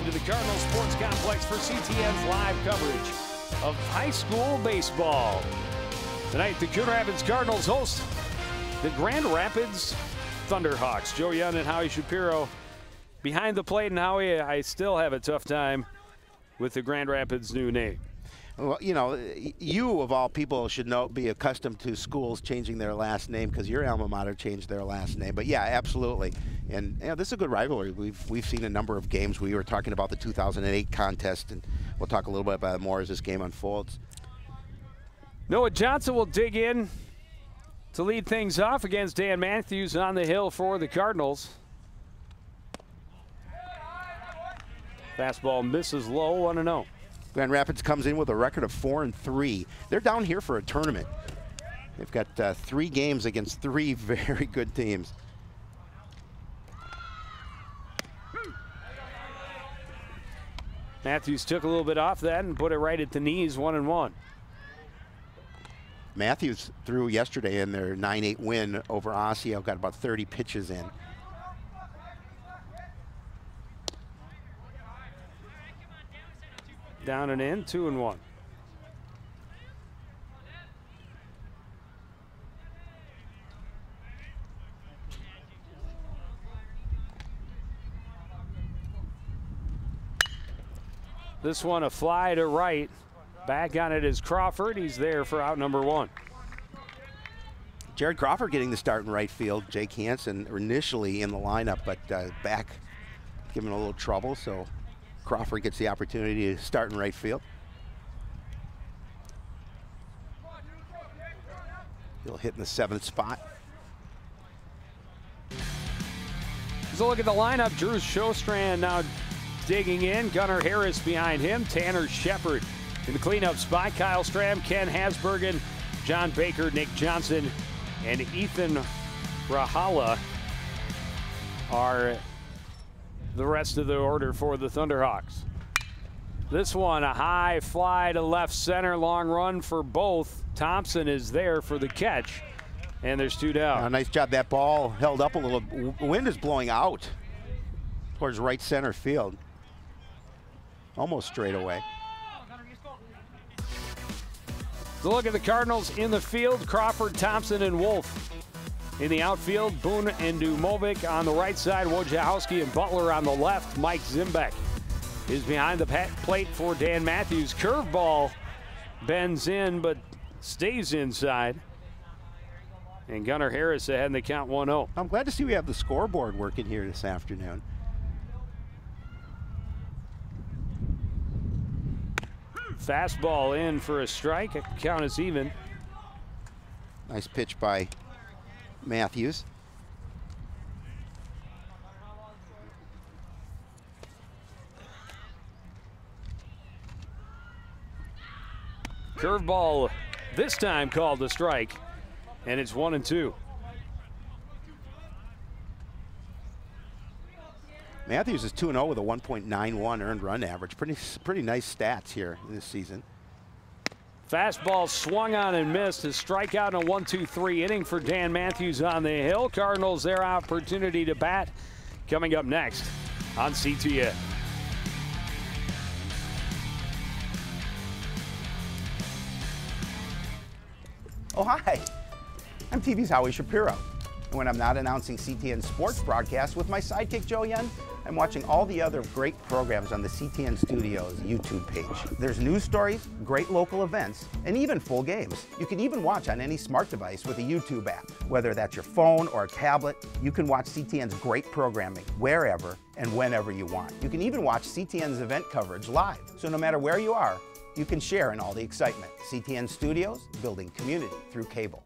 into the Cardinals Sports Complex for CTN's live coverage of high school baseball. Tonight, the Coon Rapids Cardinals host the Grand Rapids Thunderhawks. Joe Young and Howie Shapiro behind the plate. And Howie, I still have a tough time with the Grand Rapids new name. Well, you know, you of all people should be accustomed to schools changing their last name because your alma mater changed their last name. But yeah, absolutely. And you know, this is a good rivalry. We've seen a number of games. We were talking about the 2008 contest, and we'll talk a little bit about it more as this game unfolds. Noah Johnson will dig in to lead things off against Dan Matthews on the hill for the Cardinals. Fastball misses low, 1-0. Grand Rapids comes in with a record of 4-3. They're down here for a tournament. They've got 3 games against 3 very good teams. Matthews took a little bit off that and put it right at the knees, 1-1. Matthews threw yesterday in their 9-8 win over Osseo, got about 30 pitches in. Down and in, 2-1. This one a fly to right. Back on it is Crawford. He's there for out number 1. Jared Crawford getting the start in right field. Jake Hansen initially in the lineup, but back giving a little trouble, so Crawford gets the opportunity to start in right field. He'll hit in the 7th spot. As a look at the lineup, Drew Shostrand now digging in. Gunnar Harris behind him. Tanner Shepard in the cleanup spot. Kyle Stram, Ken Hasbergen, John Baker, Nick Johnson, and Ethan Rahala are the rest of the order for the Thunderhawks. This one, a high fly to left center, long run for both. Thompson is there for the catch, and there's 2 down. Nice job. That ball held up a little. Wind is blowing out towards right center field. Almost straight away. So look at the Cardinals in the field. Crawford, Thompson, and Wolf. In the outfield, Boone and Dumovic on the right side. Wojciechowski and Butler on the left. Mike Zimbeck is behind the plate for Dan Matthews. Curveball bends in but stays inside. And Gunnar Harris ahead in the count, 1-0. I'm glad to see we have the scoreboard working here this afternoon. Fastball in for a strike. Count is even. Nice pitch by Matthews. Curveball this time called a strike, and it's 1-2. Matthews is 2-0 with a 1.91 earned run average. Pretty nice stats here this season. Fastball swung on and missed. His strikeout in a 1-2-3 inning for Dan Matthews on the hill. Cardinals their opportunity to bat coming up next on CTN. Oh, hi. I'm TV's Howie Shapiro. And when I'm not announcing CTN sports broadcasts with my sidekick Joe Young, I'm watching all the other great programs on the CTN Studios YouTube page. There's news stories, great local events, and even full games. You can even watch on any smart device with a YouTube app. Whether that's your phone or a tablet, you can watch CTN's great programming wherever and whenever you want. You can even watch CTN's event coverage live. So no matter where you are, you can share in all the excitement. CTN Studios, building community through cable.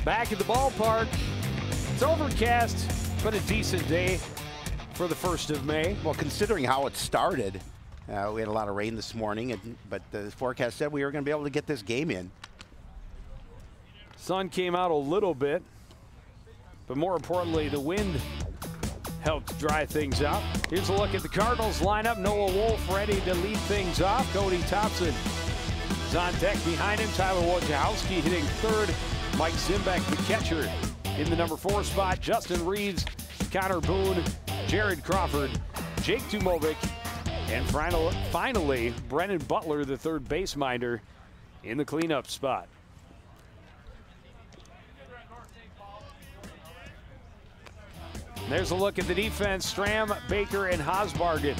Back at the ballpark. It's overcast, but a decent day for the 1st of May. Well, considering how it started, we had a lot of rain this morning, but the forecast said we were going to be able to get this game in. Sun came out a little bit, but more importantly, the wind helped dry things out. Here's a look at the Cardinals lineup. Noah Wolf ready to lead things off. Cody Thompson is on deck behind him. Tyler Wojciechowski hitting 3rd. Mike Zimbeck, the catcher, In the number 4 spot, Justin Reeves, Connor Boone, Jared Crawford, Jake Tumovic, and finally, Brennan Butler, the third base minder, in the cleanup spot. There's a look at the defense. Stram, Baker, and Hosbargen.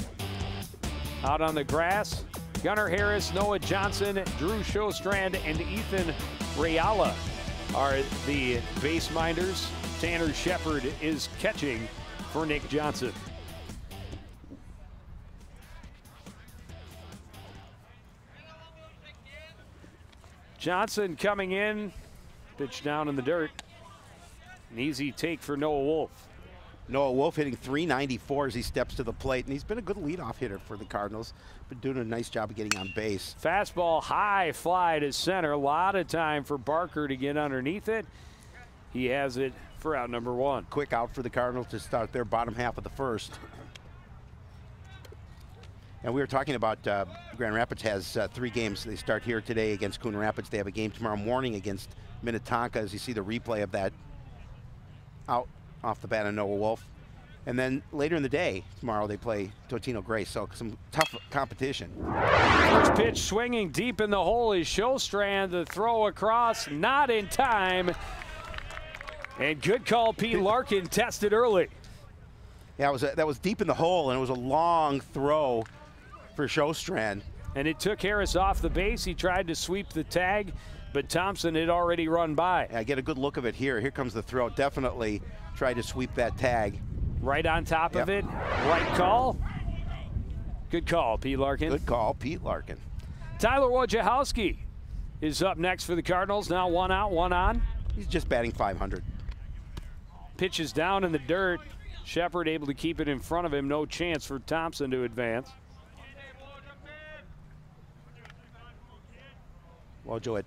Out on the grass, Gunnar Harris, Noah Johnson, Drew Shostrand, and Ethan Rayala are the base minders. Tanner Shepard is catching for Nick Johnson. Johnson coming in, pitch down in the dirt. An easy take for Noah Wolf. Noah Wolf hitting .394 as he steps to the plate, and he's been a good leadoff hitter for the Cardinals. Been doing a nice job of getting on base. Fastball high fly to center. A lot of time for Barker to get underneath it. He has it for out number 1. Quick out for the Cardinals to start their bottom half of the first. And we were talking about Grand Rapids has 3 games. They start here today against Coon Rapids. They have a game tomorrow morning against Minnetonka, as you see the replay of that out off the bat of Noah Wolf. And then later in the day, tomorrow, they play Totino Grace, so some tough competition. First pitch swinging deep in the hole is Shostrand. The throw across, not in time. And good call, Pete Larkin tested early. Yeah, that was deep in the hole, and it was a long throw for Shostrand. And it took Harris off the base. He tried to sweep the tag, but Thompson had already run by. Yeah, I get a good look of it here. Here comes the throw. Definitely tried to sweep that tag. Right on top of it. Right call. Good call, Pete Larkin. Good call, Pete Larkin. Tyler Wojciechowski is up next for the Cardinals. Now 1 out, 1 on. He's just batting .500. Pitches down in the dirt. Shepard able to keep it in front of him. No chance for Thompson to advance. Wojo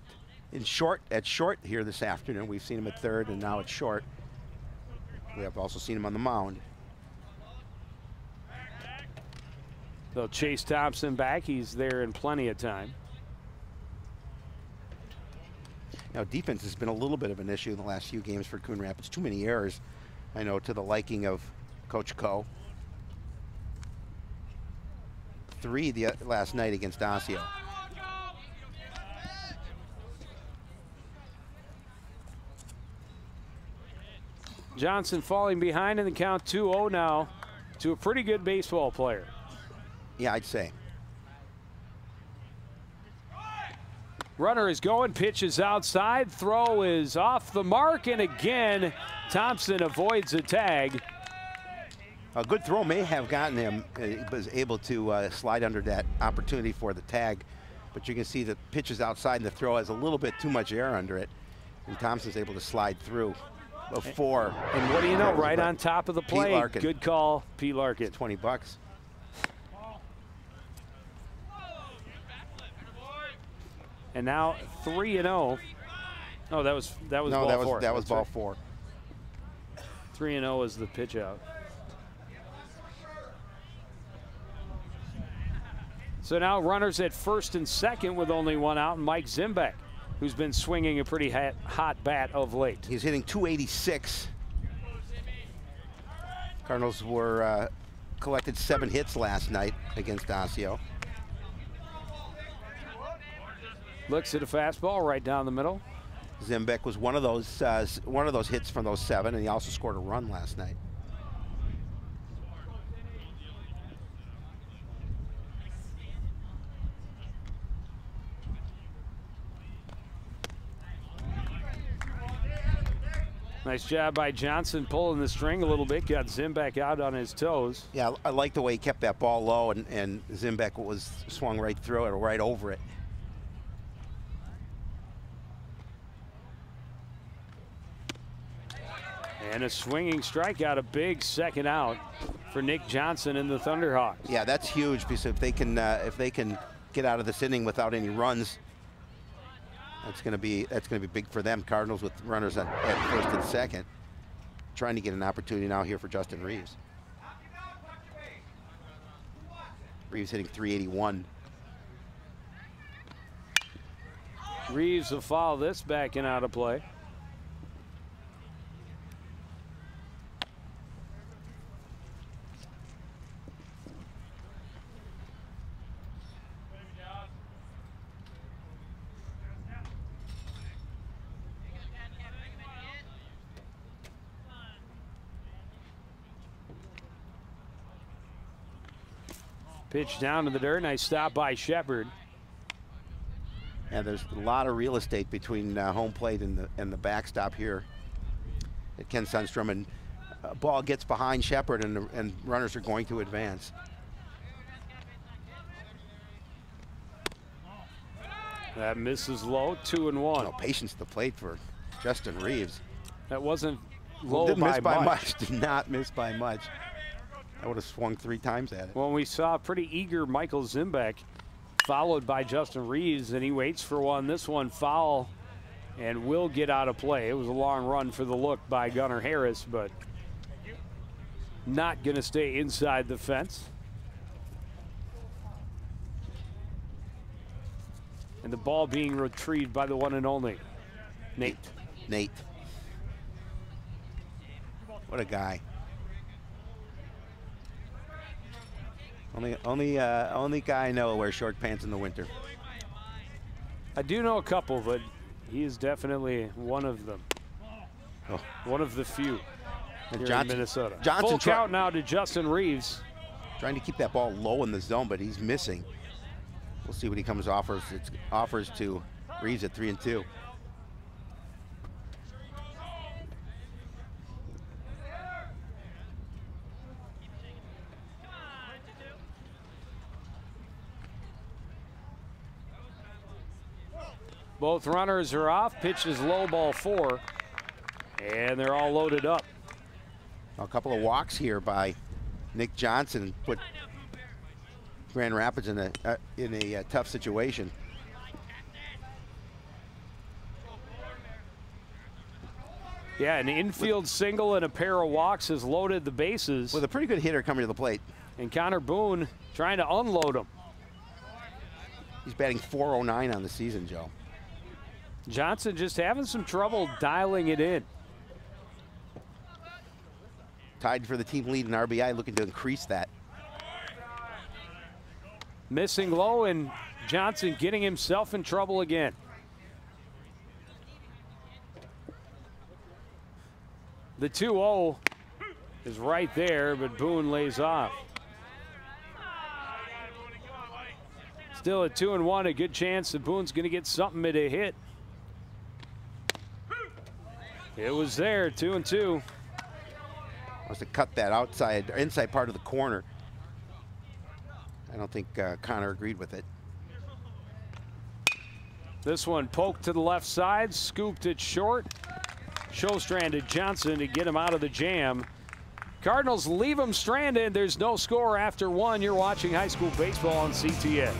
at short here this afternoon. We've seen him at third, and now at short. We have also seen him on the mound. They'll chase Thompson back. He's there in plenty of time. Now, defense has been a little bit of an issue in the last few games for Coon Rapids. Too many errors, I know, to the liking of Coach Coe. 3 last night against Osseo. Johnson falling behind in the count, 2-0 now to a pretty good baseball player. Yeah, I'd say. Runner is going, pitch is outside, throw is off the mark, and again, Thompson avoids a tag. A good throw may have gotten him. He was able to slide under that opportunity for the tag, but you can see the pitch is outside and the throw has a little bit too much air under it, and Thompson's able to slide through. Before. And what do you know, right on top of the plate. Pete Larkin. Good call, Pete Larkin. $20. And now 3-0. Oh, that was ball 4. That was ball 4. 3-0 is the pitch out. So now runners at first and second with only 1 out, and Mike Zimbeck, who's been swinging a pretty hot bat of late. He's hitting .286. Cardinals were collected 7 hits last night against Osseo. Looks at a fastball right down the middle. Zimbeck was one of those hits from those 7, and he also scored a run last night. Nice job by Johnson pulling the string a little bit, got Zimbeck out on his toes. Yeah, I like the way he kept that ball low, and Zimbeck was swung right through it or right over it. And a swinging strikeout, a big second out for Nick Johnson and the Thunderhawks. Yeah, that's huge, because if they can get out of this inning without any runs, that's going to be big for them. Cardinals with runners at first and second, trying to get an opportunity now here for Justin Reeves. Reeves hitting .381. Reeves will follow this back and out of play. Pitch down to the dirt. Nice stop by Shepard. And there's a lot of real estate between home plate and the backstop here at Ken Sundstrom, and ball gets behind Shepard, and runners are going to advance. That misses low, 2-1. No patience at the plate for Justin Reeves. That wasn't low Didn't miss by much. much. Did not miss by much. I would have swung 3 times at it. Well, we saw a pretty eager Michael Zimbeck, followed by Justin Reeves, and he waits for one. This one foul and will get out of play. It was a long run for the look by Gunnar Harris, but not going to stay inside the fence. And the ball being retrieved by the one and only Nate. Nate. What a guy. Only guy I know who wears short pants in the winter. I do know a couple, but he is definitely one of them. Oh. One of the few here in Minnesota. Johnson full count now to Justin Reeves. Trying to keep that ball low in the zone, but he's missing. We'll see what he offers to Reeves at 3-2. Both runners are off. Pitch is low, ball 4, and they're all loaded up. A couple of walks here by Nick Johnson put Grand Rapids in a tough situation. Yeah, an infield single and a pair of walks has loaded the bases. With a pretty good hitter coming to the plate. And Connor Boone trying to unload him. He's batting .409 on the season, Joe. Johnson just having some trouble dialing it in. Tied for the team lead in RBI, looking to increase that. Missing low, and Johnson getting himself in trouble again. The 2-0 is right there, but Boone lays off. Still at 2-1, a good chance that Boone's going to get something at a hit. It was there, 2-2. Wants to cut that inside part of the corner. I don't think Connor agreed with it. This one poked to the left side, scooped it short. Showstrand to Johnson to get him out of the jam. Cardinals leave him stranded. There's no score after 1. You're watching high school baseball on CTN.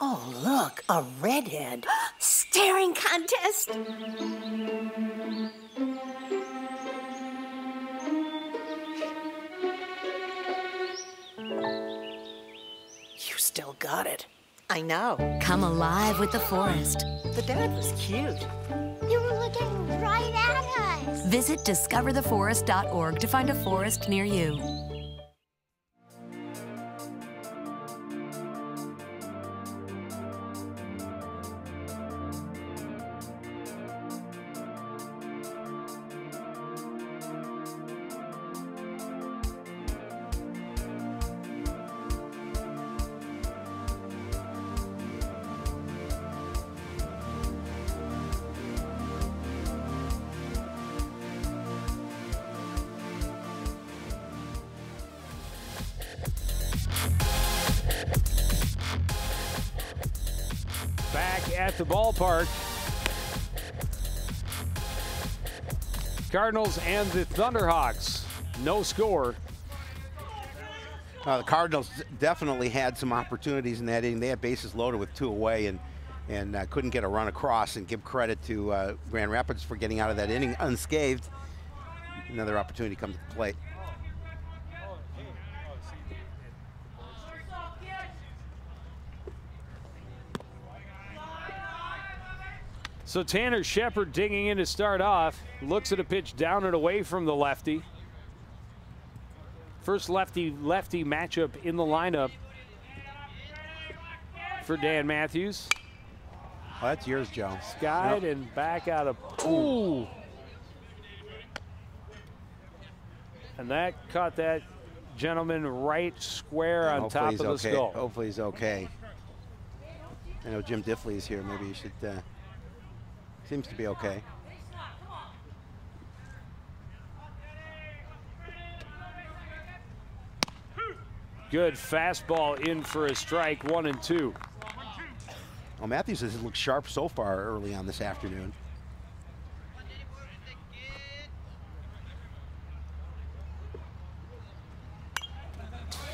Oh, look, a redhead. Staring contest. You still got it. I know. Come alive with the forest. The dad was cute. They were looking right at us. Visit discovertheforest.org to find a forest near you. Back at the ballpark. Cardinals and the Thunderhawks. No score. The Cardinals definitely had some opportunities in that inning. They had bases loaded with 2 away and couldn't get a run across, and give credit to Grand Rapids for getting out of that inning unscathed. Another opportunity comes to plate. So Tanner Shepard digging in to start off. Looks at a pitch down and away from the lefty. First lefty-lefty matchup in the lineup for Dan Matthews. Oh, that's yours, Joe. Skied and back out of. Ooh! And that caught that gentleman right square on top of the skull. Hopefully he's okay. I know Jim Diffley is here. Maybe you should. Seems to be okay. Good fastball in for a strike, 1-2. Well, Matthews has looked sharp so far early on this afternoon.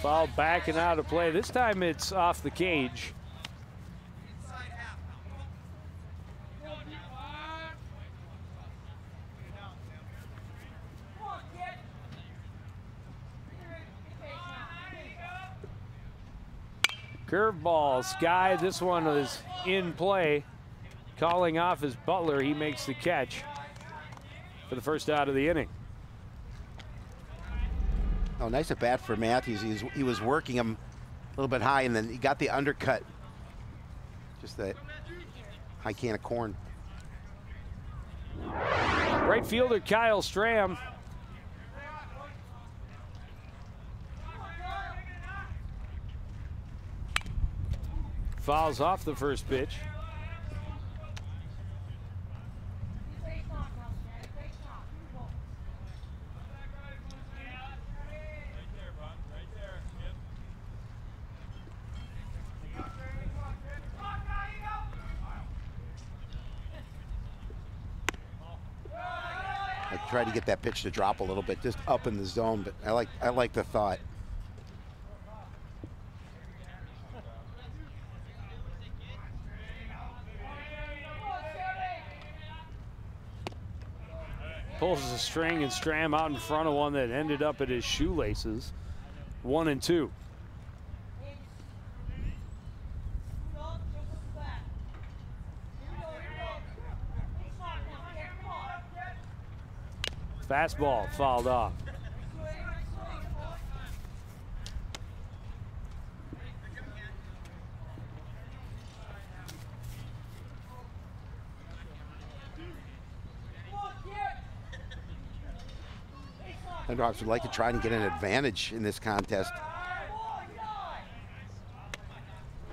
Foul backing out of play. This time it's off the cage. Curveball, Sky. This one is in play. Calling off his Butler. He makes the catch for the first out of the inning. Oh, nice at bat for Matthews. He was working him a little bit high, and then he got the undercut. Just that high can of corn. Right fielder Kyle Stram. Fouls off the first pitch. I tried to get that pitch to drop a little bit, just up in the zone, but I like the thought. Pulls the string and Stram out in front of one that ended up at his shoelaces. 1-2. Fastball fouled off. Thunderhawks would like to try and get an advantage in this contest.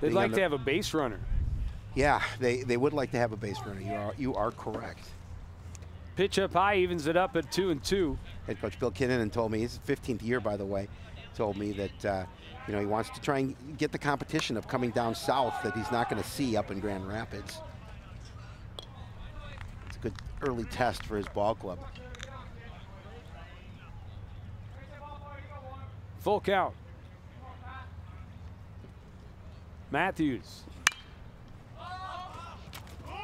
They'd like to have a base runner. Yeah, they would like to have a base runner. You are correct. Pitch up high, evens it up at 2-2. Head coach Bill Kinnanen told me, his 15th year, by the way, told me that you know, he wants to try and get the competition of coming down south that he's not going to see up in Grand Rapids. It's a good early test for his ball club. Full count. Matthews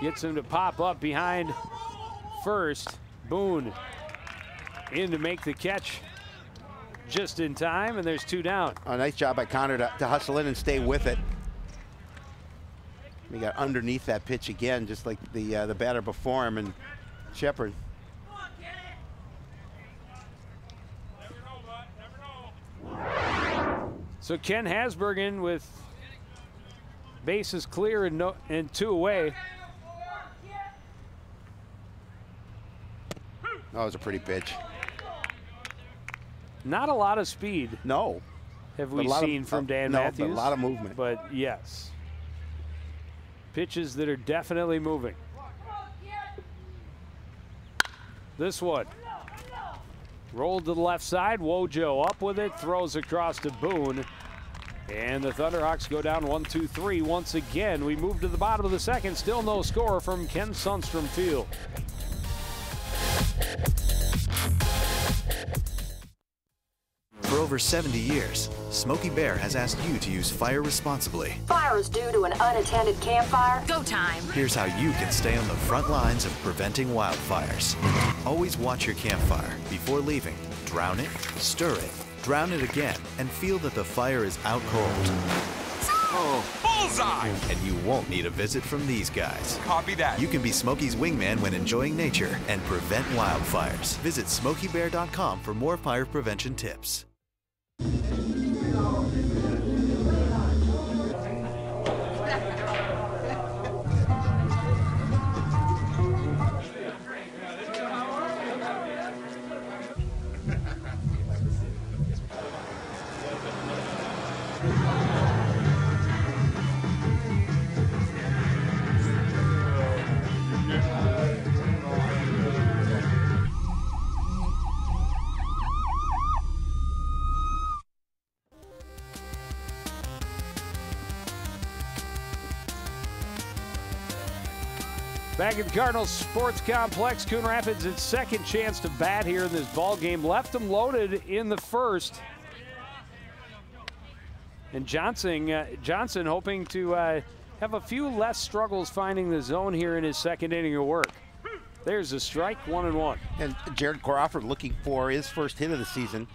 gets him to pop up behind first. Boone in to make the catch just in time, and there's 2 down. A nice job by Connor to hustle in and stay with it. He got underneath that pitch again, just like the batter before him, and Shepard. So Ken Hasbergen with bases clear and 2 away. That was a pretty pitch. Not a lot of speed. No. Have we seen from Dan Matthews? But a lot of movement. But yes. Pitches that are definitely moving. This one. Rolled to the left side. Wojo up with it. Throws across to Boone. And the Thunderhawks go down 1-2-3. Once again, we move to the bottom of the second. Still no score from Ken Sundstrom Field. For over 70 years, Smokey Bear has asked you to use fire responsibly. Fire is due to an unattended campfire. Go time. Here's how you can stay on the front lines of preventing wildfires. Always watch your campfire. Before leaving, drown it, stir it, drown it again, and feel that the fire is out cold. Oh, bullseye! And you won't need a visit from these guys. Copy that. You can be Smokey's wingman when enjoying nature and prevent wildfires. Visit SmokeyBear.com for more fire prevention tips. Back at the Cardinals Sports Complex, Coon Rapids its second chance to bat here in this ball game. Left them loaded in the first. And Johnson hoping to have a few less struggles finding the zone here in his second inning of work. There's a strike, 1-1. And Jared Crawford looking for his first hit of the season.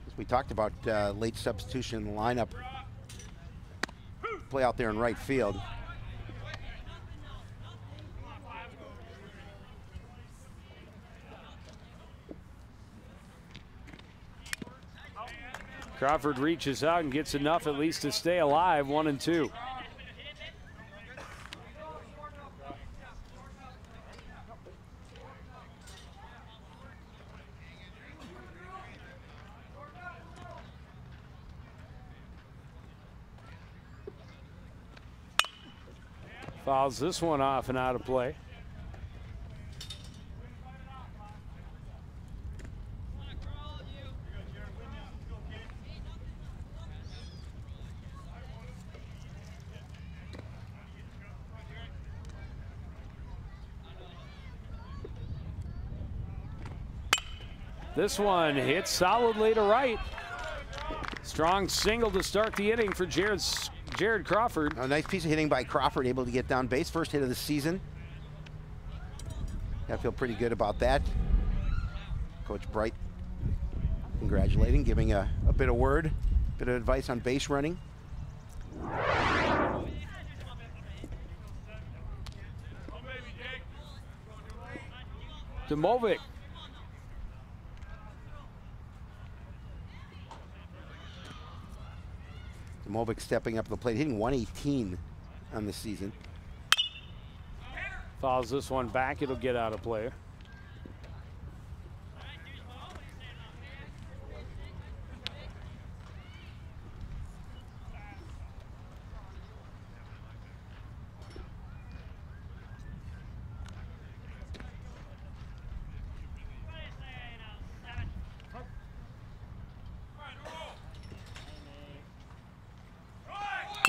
As we talked about late substitution in the lineup. Play out there in right field. Crawford reaches out and gets enough at least to stay alive, 1-2. Fouls this one off and out of play. This one hits solidly to right. Strong single to start the inning for Jared Crawford. A nice piece of hitting by Crawford, able to get down base. First hit of the season. I feel pretty good about that. Coach Bright congratulating, giving a bit of word, bit of advice on base running. Demovic. Demovic stepping up to the plate, hitting 118 on the season. Fouls this one back, it'll get out of play.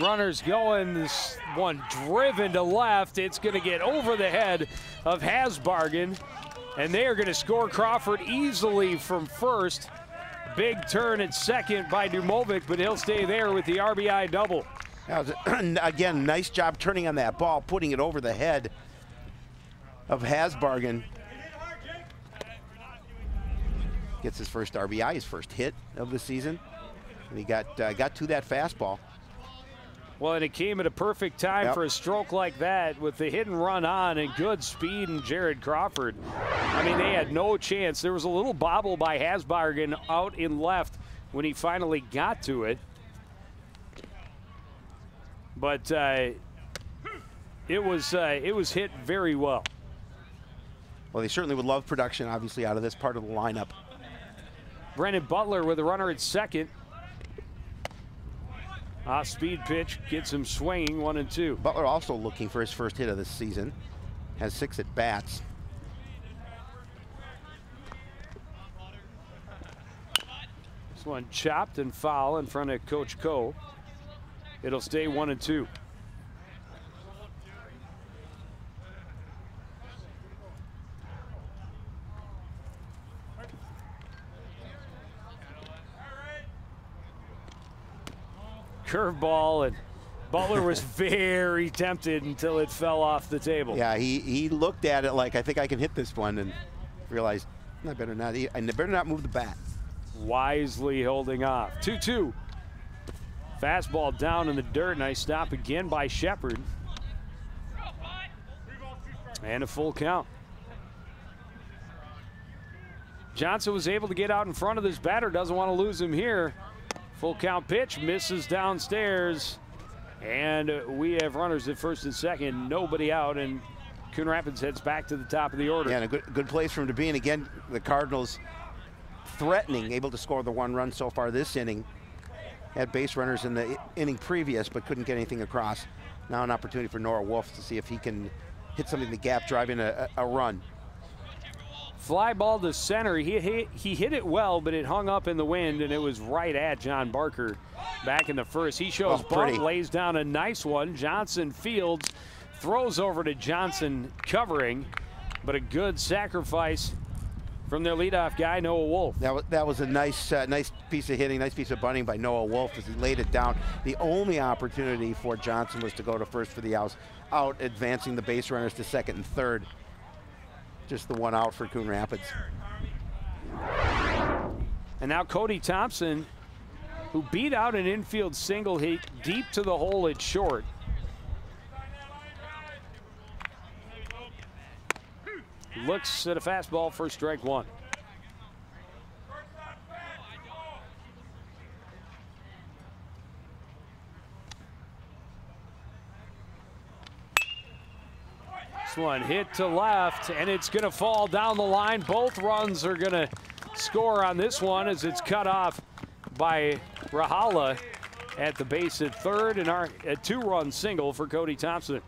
Runners going, this one driven to left. It's going to get over the head of Hasbargen, and they are going to score Crawford easily from first. Big turn at second by Dumovic, but he'll stay there with the RBI double. Again, nice job turning on that ball, putting it over the head of Hasbargen. Gets his first RBI, his first hit of the season, and he got to that fastball. Well, and it came at a perfect time Yep. for a stroke like that with the hit and run on and good speed in Jared Crawford. I mean, they had no chance. There was a little bobble by Hasbargen out in left when he finally got to it. But it was hit very well. Well, they certainly would love production, obviously, out of this part of the lineup. Brendan Butler with a runner at second. Off-speed pitch gets him swinging, 1-2. Butler also looking for his first hit of the season. Has 6 at-bats. This one chopped and foul in front of Coach Coe. It'll stay 1-2. Curveball, and Butler was very tempted until it fell off the table. Yeah, he looked at it like, I think I can hit this one, and realized I better not move the bat. Wisely holding off. 2-2. Fastball down in the dirt. Nice stop again by Shepard. And a full count. Johnson was able to get out in front of this batter. Doesn't want to lose him here. Full count pitch, misses downstairs. And we have runners at first and second. Nobody out, and Coon Rapids heads back to the top of the order. Yeah, and a good place for him to be. And again, the Cardinals threatening, able to score the 1 run so far this inning. Had base runners in the inning previous, but couldn't get anything across. Now an opportunity for Noah Wolf to see if he can hit something in the gap, drive in a run. Fly ball to center. He hit it well, but it hung up in the wind, and it was right at John Barker back in the first. He shows bunt, lays down a nice one. Johnson fields, throws over to Johnson covering, but a good sacrifice from their leadoff guy, Noah Wolf. That was a nice piece of hitting, nice piece of bunting by Noah Wolf as he laid it down. The only opportunity for Johnson was to go to first for the out, advancing the base runners to second and third. Just the one out for Coon Rapids. And now Cody Thompson, who beat out an infield single, hit deep to the hole at short. Looks at a fastball for strike one. This one hit to left, and it's going to fall down the line. Both runs are going to score on this one as it's cut off by Rahala at the base at third, and a two-run single for Cody Thompson.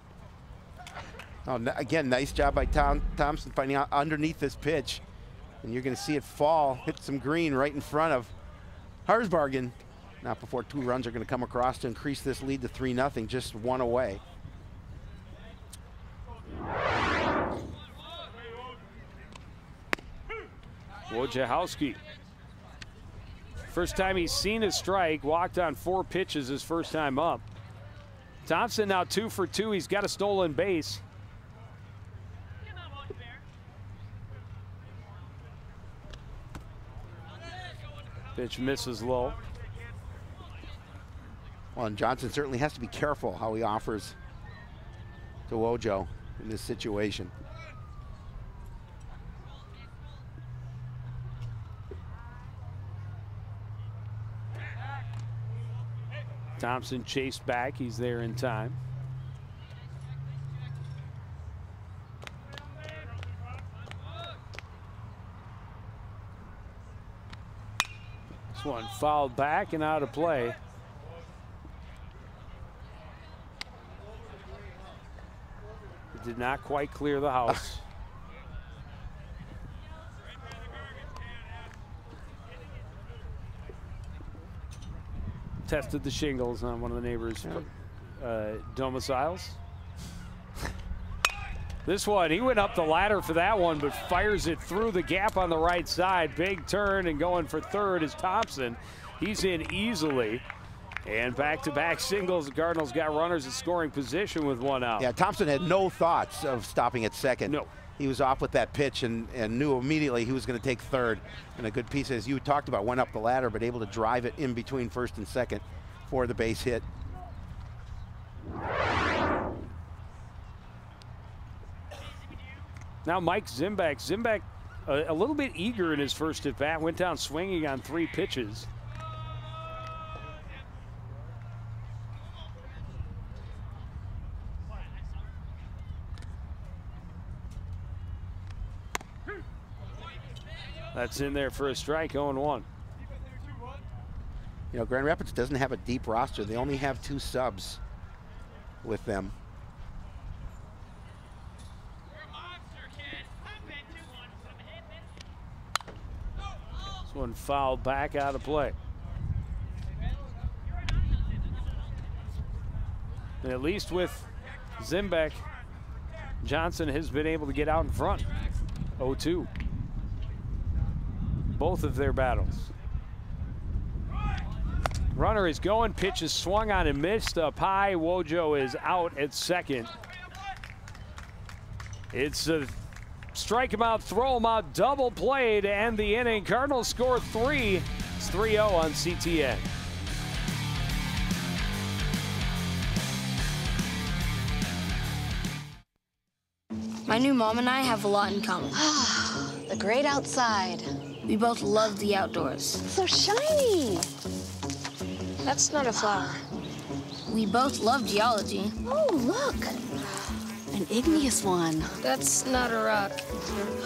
Oh, again, nice job by Thompson finding out underneath this pitch. And you're going to see it fall, hit some green right in front of Harsbargen. Not before two runs are going to come across to increase this lead to 3-0, just one away. Wojciechowski. First time he's seen a strike, walked on 4 pitches his first time up. Thompson now 2 for 2. He's got a stolen base. Pitch misses low. Well, and Johnson certainly has to be careful how he offers to Wojo in this situation. Thompson chased back. He's there in time. This one fouled back and out of play. It did not quite clear the house. Tested the shingles on one of the neighbors' domiciles. This one, he went up the ladder for that one, but fires it through the gap on the right side. Big turn, and going for third is Thompson. He's in easily. And back-to-back singles. The Cardinals got runners in scoring position with one out. Yeah, Thompson had no thoughts of stopping at second. No. He was off with that pitch and knew immediately he was going to take third. And a good piece, as you talked about, went up the ladder, but able to drive it in between first and second for the base hit. Now Mike Zimbeck. Zimbeck a little bit eager in his first at bat. Went down swinging on 3 pitches. That's in there for a strike, 0-1. You know, Grand Rapids doesn't have a deep roster. They only have 2 subs with them. This one fouled back out of play. And at least with Zimbeck, Johnson has been able to get out in front. 0-2. Both of their battles. Runner is going, pitch is swung on and missed up high. Wojo is out at second. It's a strike him out, throw him out, double play to end the inning. Cardinals score 3. It's 3-0 on CTN. My new mom and I have a lot in common. The great outside. We both love the outdoors. So shiny. That's not a flower. We both love geology. Oh, look. An igneous one. That's not a rock.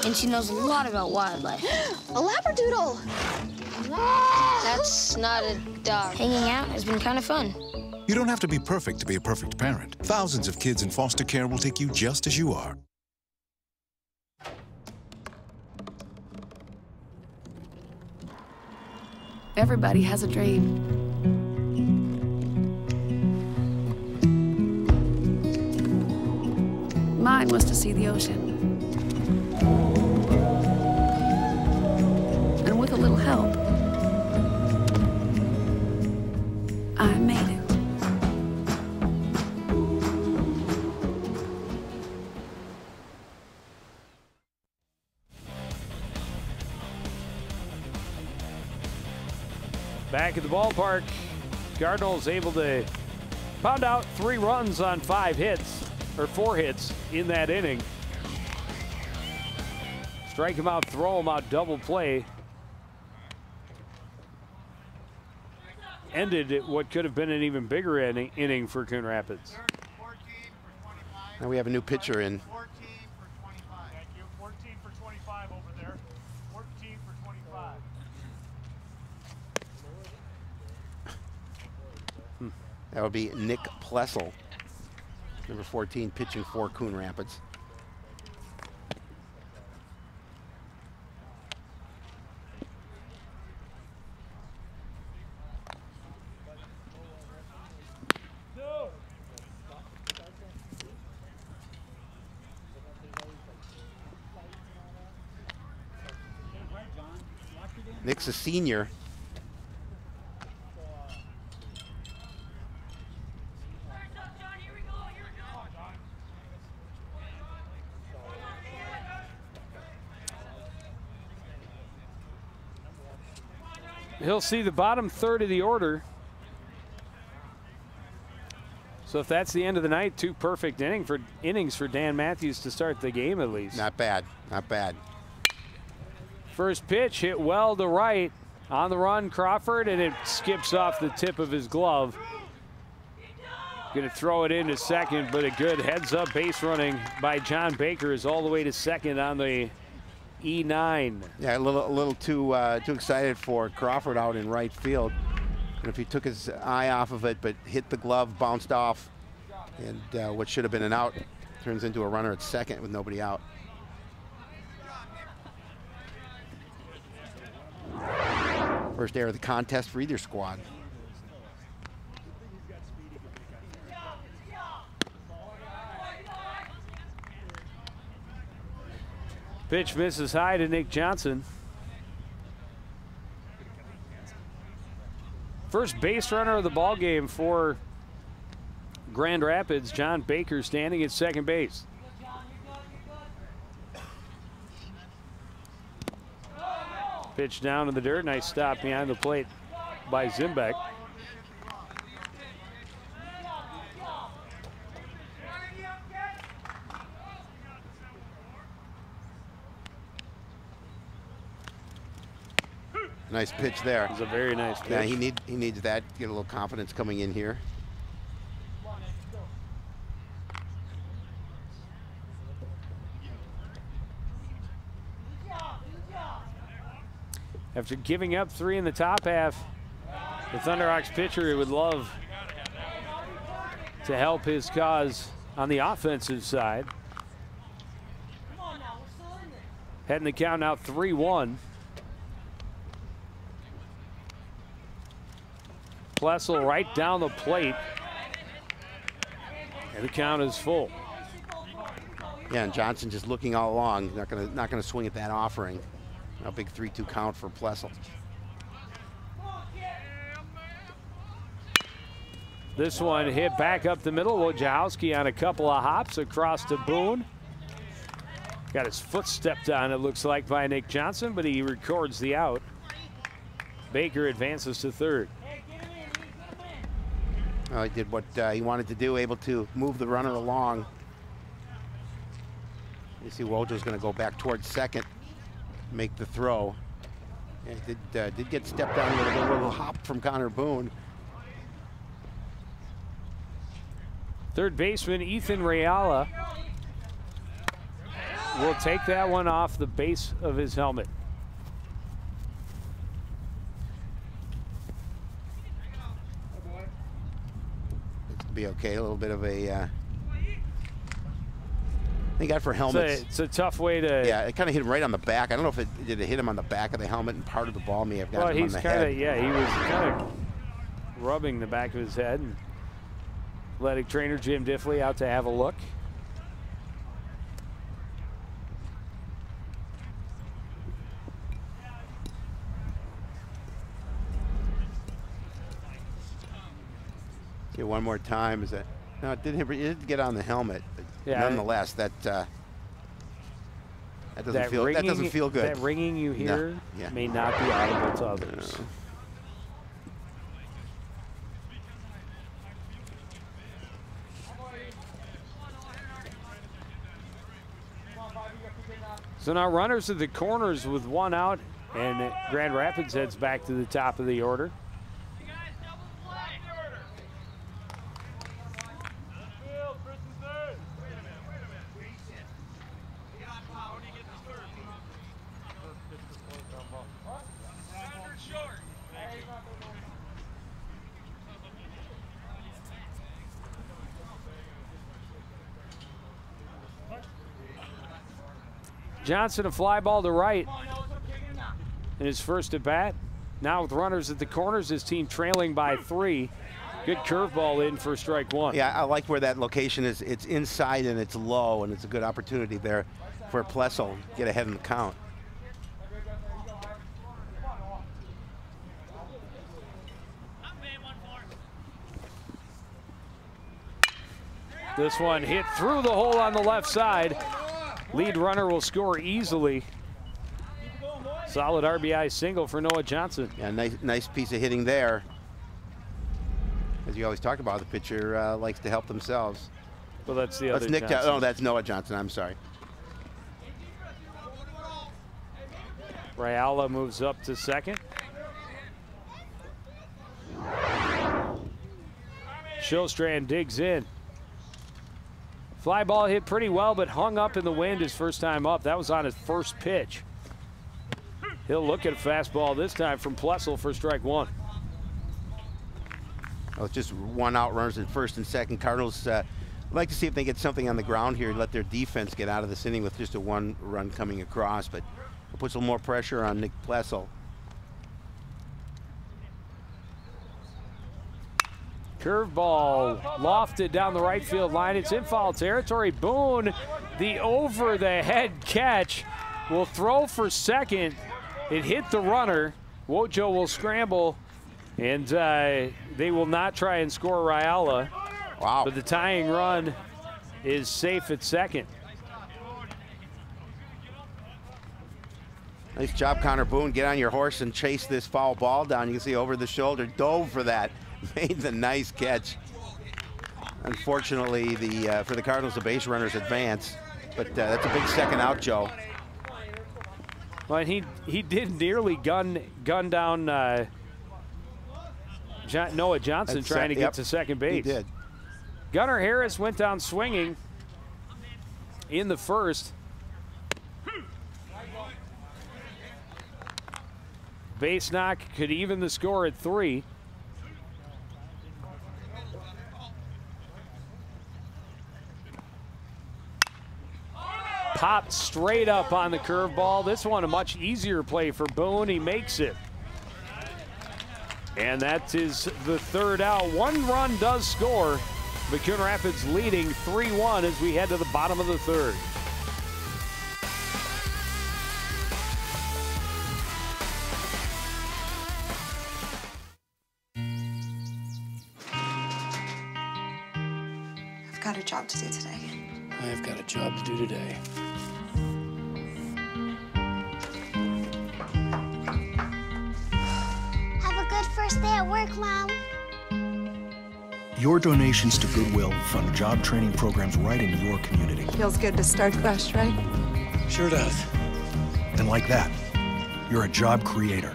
And she knows a lot about wildlife. A labradoodle. That's not a dog. Hanging out has been kind of fun. You don't have to be perfect to be a perfect parent. Thousands of kids in foster care will take you just as you are. Everybody has a dream. plan was to see the ocean. And with a little help, I made it. Back at the ballpark, Cardinals able to pound out 3 runs on 4 hits in that inning. Strike him out, throw him out, double play. Ended what could have been an even bigger inning for Coon Rapids. Now we have a new pitcher in. 14 for 25. Thank you. 14 for 25 over there. 14 for 25. That would be Nick Plessel, number 14, pitching for Coon Rapids. Nick's a senior. He'll see the bottom third of the order. So if that's the end of the night, 2 perfect innings for Dan Matthews to start the game at least. Not bad, not bad. First pitch hit well to right. On the run, Crawford, and it skips off the tip of his glove. Going to throw it into second, but a good heads-up base running by John Baker is all the way to second on the E9. Yeah, a little too excited for Crawford out in right field. And if he took his eye off of it, but hit the glove, bounced off, and what should have been an out turns into a runner at second with nobody out. First error of the contest for either squad. Pitch misses high to Nick Johnson. First base runner of the ball game for Grand Rapids, John Baker, standing at second base. Pitch down to the dirt. Nice stop behind the plate by Zimbeck. Nice pitch there. It was a very nice pitch. Yeah, he needs that. Get a little confidence coming in here. After giving up 3 in the top half, the Thunderhawks pitcher would love to help his cause on the offensive side. Heading the count now 3-1. Plessel right down the plate, and the count is full. Yeah, and Johnson just looking all along, not gonna swing at that offering. A big 3-2 count for Plessel. This one hit back up the middle. Wojciechowski on a couple of hops across to Boone. Got his foot stepped on, it looks like, by Nick Johnson, but he records the out. Baker advances to third. He did what he wanted to do, able to move the runner along. You see Wojo's going to go back towards second, make the throw. And did get stepped on with a little hop from Connor Boone. Third baseman Ethan Rayala will take that one off the base of his helmet. Be okay. A little bit of a they got for helmets. It's a tough way to. Yeah, it kind of hit him right on the back. I don't know if it did hit him on the back of the helmet, and part of the ball may have gotten him on the head. Yeah, he was kind of rubbing the back of his head. And athletic trainer Jim Diffley out to have a look. Okay, one more time. Is that? No, it didn't get on the helmet. But yeah. Nonetheless, that doesn't feel good. That ringing you hear may not be audible to others. No. So now runners at the corners with one out, and Grand Rapids heads back to the top of the order. Johnson, a fly ball to right in his first at bat. Now with runners at the corners, his team trailing by 3. Good curveball in for strike 1. Yeah, I like where that location is. It's inside and it's low, and it's a good opportunity there for Plessel to get ahead in the count. This one hit through the hole on the left side. Lead runner will score easily. Solid RBI single for Noah Johnson. Yeah, nice piece of hitting there. As you always talk about, the pitcher likes to help themselves. Well, that's the other Nick Johnson. Oh, that's Noah Johnson. I'm sorry. Rayala moves up to second. Showstrand digs in. Fly ball hit pretty well, but hung up in the wind his first time up. That was on his first pitch. He'll look at a fastball this time from Plessel for strike 1. Oh, it's just one out, runners in first and second. Cardinals like to see if they get something on the ground here and let their defense get out of this inning with just a 1 run coming across, but it puts a little more pressure on Nick Plessel. Curveball lofted down the right field line. It's in foul territory. Boone, the over-the-head catch, will throw for second. It hit the runner. Wojo will scramble, and they will not try and score Rayala. Wow. But the tying run is safe at second. Nice job, Connor Boone. Get on your horse and chase this foul ball down. You can see over the shoulder, dove for that. Made the nice catch. Unfortunately, for the Cardinals, the base runners advance, but that's a big second out, Joe. Well, he did nearly gun down Noah Johnson trying to get to second base. He did. Gunnar Harris went down swinging in the first. Base knock could even the score at 3. Popped straight up on the curveball. This one a much easier play for Boone. He makes it. And that is the third out. 1 run does score, but Coon Rapids leading 3-1 as we head to the bottom of the third. I've got a job to do today. I've got a job to do today. Have a good first day at work, Mom. Your donations to Goodwill fund job training programs right in your community. Feels good to start fresh, right? Sure does. And like that, you're a job creator.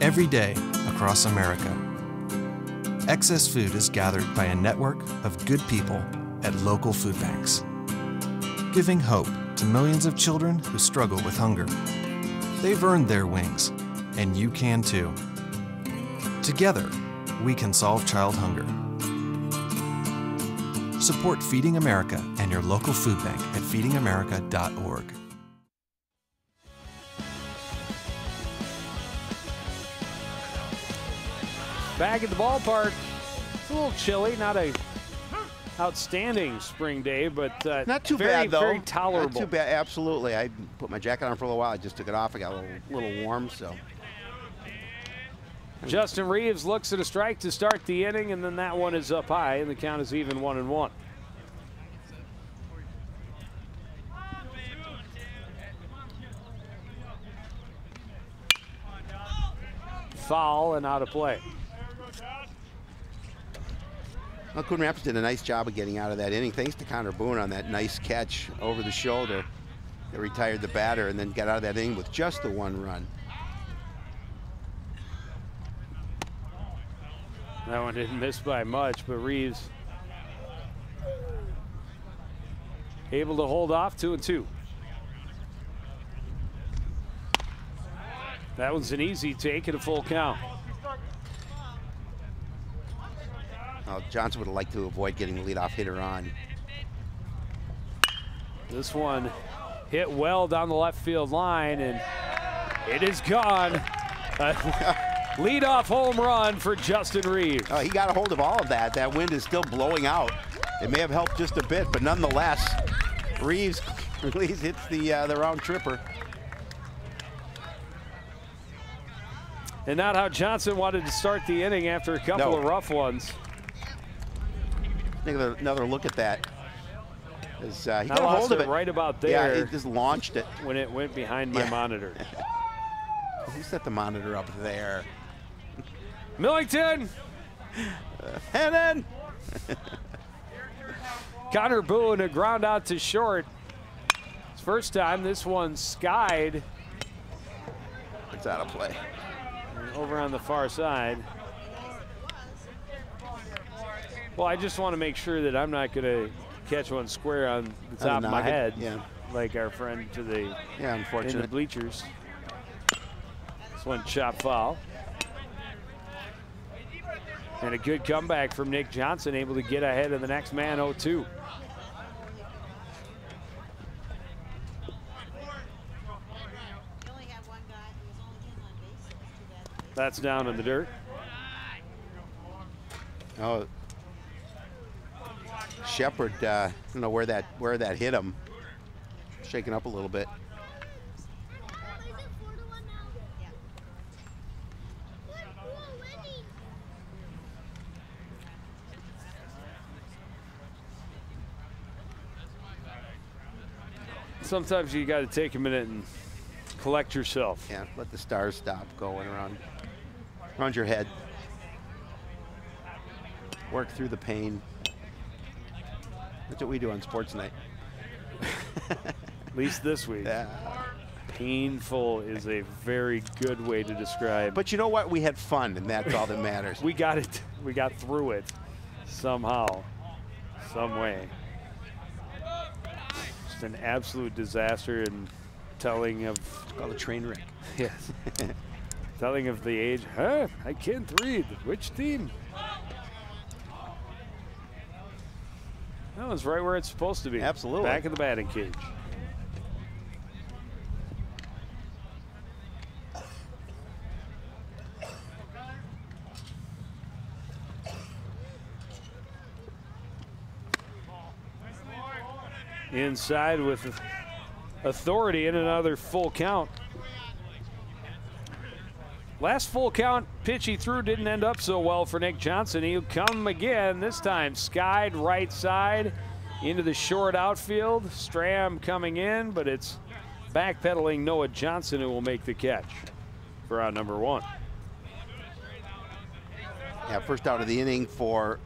Every day across America, excess food is gathered by a network of good people at local food banks, giving hope to millions of children who struggle with hunger. They've earned their wings, and you can too. Together, we can solve child hunger. Support Feeding America and your local food bank at feedingamerica.org. Back at the ballpark, it's a little chilly, not a outstanding spring day, but not too very, bad though. Very tolerable. Not too bad. Absolutely. I put my jacket on for a little while. I just took it off. I got a little warm, so. Justin Reeves looks at a strike to start the inning, and then that one is up high, and the count is even 1-1. Foul and out of play. Well, Coon Rapids did a nice job of getting out of that inning, thanks to Connor Boone on that nice catch over the shoulder. They retired the batter and then got out of that inning with just the 1 run. That one didn't miss by much, but Reeves able to hold off 2-2. That one's an easy take at a full count. Well, Johnson would have liked to avoid getting the leadoff hitter on. This one hit well down the left field line, and it is gone. Leadoff home run for Justin Reeves. Oh, he got a hold of all of that. That wind is still blowing out. It may have helped just a bit, but nonetheless, Reeves hits the round tripper. And not how Johnson wanted to start the inning after a couple of rough ones. Another look at that. As, he I got a hold of it right about there. Yeah, he just launched it. When it went behind my monitor. Who set the monitor up there? Millington! And then Connor Boone, a ground out to short. His first time, this one skied. It's out of play. Over on the far side. Well, I just want to make sure that I'm not going to catch one square on the top of my head, like our friend to the unfortunate in the bleachers. This one chop foul. And a good comeback from Nick Johnson, able to get ahead of the next man, 0-2. That's down in the dirt. Oh, Shepard, I don't know where that hit him. Shaking up a little bit. Sometimes you got to take a minute and collect yourself. Yeah, let the stars stop going around your head. Work through the pain. That's what we do on Sports Night. At least this week. Yeah. Painful is a very good way to describe. But you know what? We had fun, and that's all that matters. We got it. We got through it somehow, some way. Just an absolute disaster and telling of. It's called a train wreck. Yes. Telling of the age. Huh? I can't read. Which team? That was right where it's supposed to be. Absolutely. Back in the batting cage. Inside with authority in another full count. Last full count pitch he threw didn't end up so well for Nick Johnson. He'll come again, this time skied right side into the short outfield. Stram coming in, but it's backpedaling Noah Johnson who will make the catch for out number 1. Yeah, first out of the inning for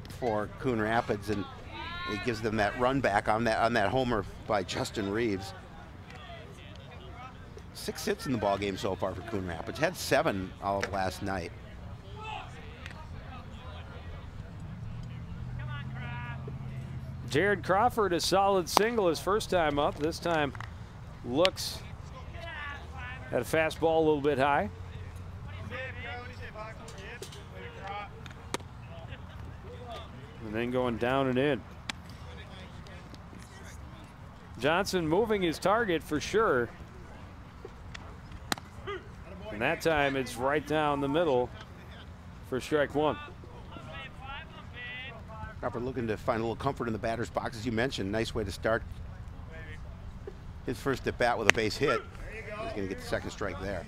Coon Rapids, and it gives them that run back on that homer by Justin Reeves. 6 hits in the ball game so far for Coon Rapids. Had 7 all of last night. Jared Crawford, a solid single his first time up. This time looks at a fastball a little bit high. And then going down and in. Johnson moving his target for sure. And that time it's right down the middle for strike 1. Cropper looking to find a little comfort in the batter's box, as you mentioned. Nice way to start his first at bat with a base hit. He's going to get the second strike there.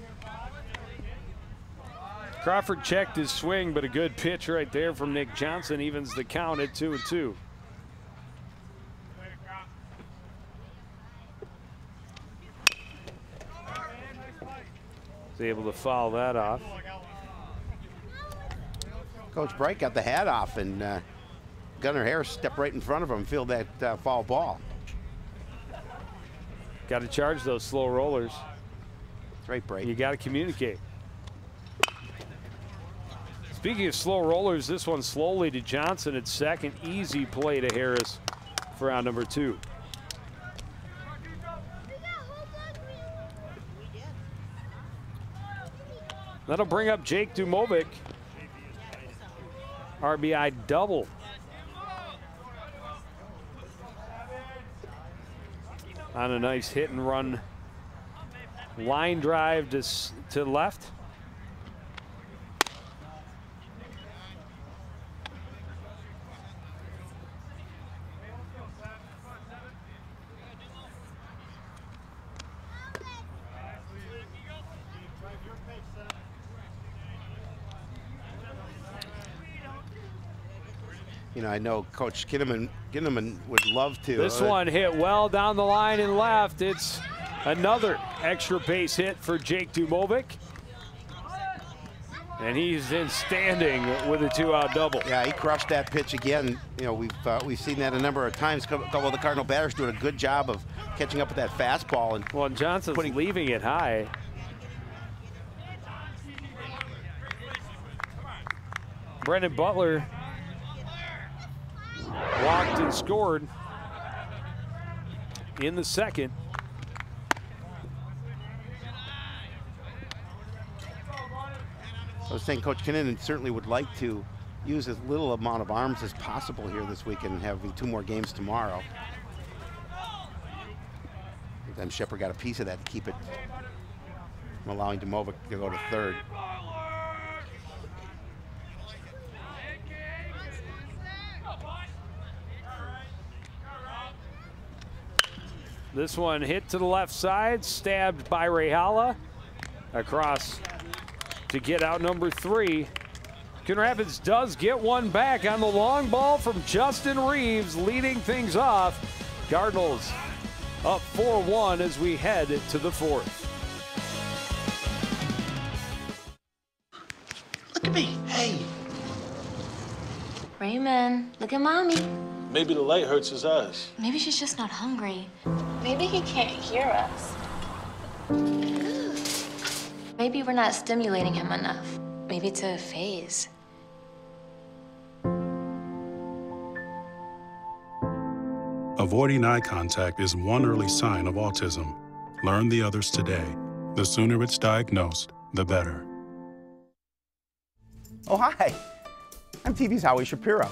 Crawford checked his swing, but a good pitch right there from Nick Johnson evens the count at 2-2. He's able to foul that off. Coach Bright got the hat off, and Gunnar Harris stepped right in front of him and fielded that foul ball. Got to charge those slow rollers. That's right, Bright. You got to communicate. Speaking of slow rollers, this one slowly to Johnson at second. Easy play to Harris for out number 2. That'll bring up Jake Dumovic. RBI double. On a nice hit and run line drive to left. You know, I know Coach Kinnaman would love to. This one hit well down the line and left. It's another extra base hit for Jake Dumovic. And he's in standing with a 2-out double. Yeah, he crushed that pitch again. You know, we've seen that a number of times. A couple of the Cardinal batters doing a good job of catching up with that fastball. And well, Johnson's leaving it high. Brendan Butler walked and scored in the second. I was saying Coach Kinnaman certainly would like to use as little amount of arms as possible here this weekend and have 2 more games tomorrow. Sometimes Shepard got a piece of that to keep it from allowing Dumovic to go to third. This one hit to the left side, stabbed by Rehala across to get out number 3. Coon Rapids does get one back on the long ball from Justin Reeves, leading things off. Cardinals up 4-1 as we head to the 4th. Look at me. Hey. Raymond, look at Mommy. Maybe the light hurts his eyes. Maybe she's just not hungry. Maybe he can't hear us. Maybe we're not stimulating him enough. Maybe it's a phase. Avoiding eye contact is one early sign of autism. Learn the others today. The sooner it's diagnosed, the better. Oh, hi. I'm TV's Howie Shapiro.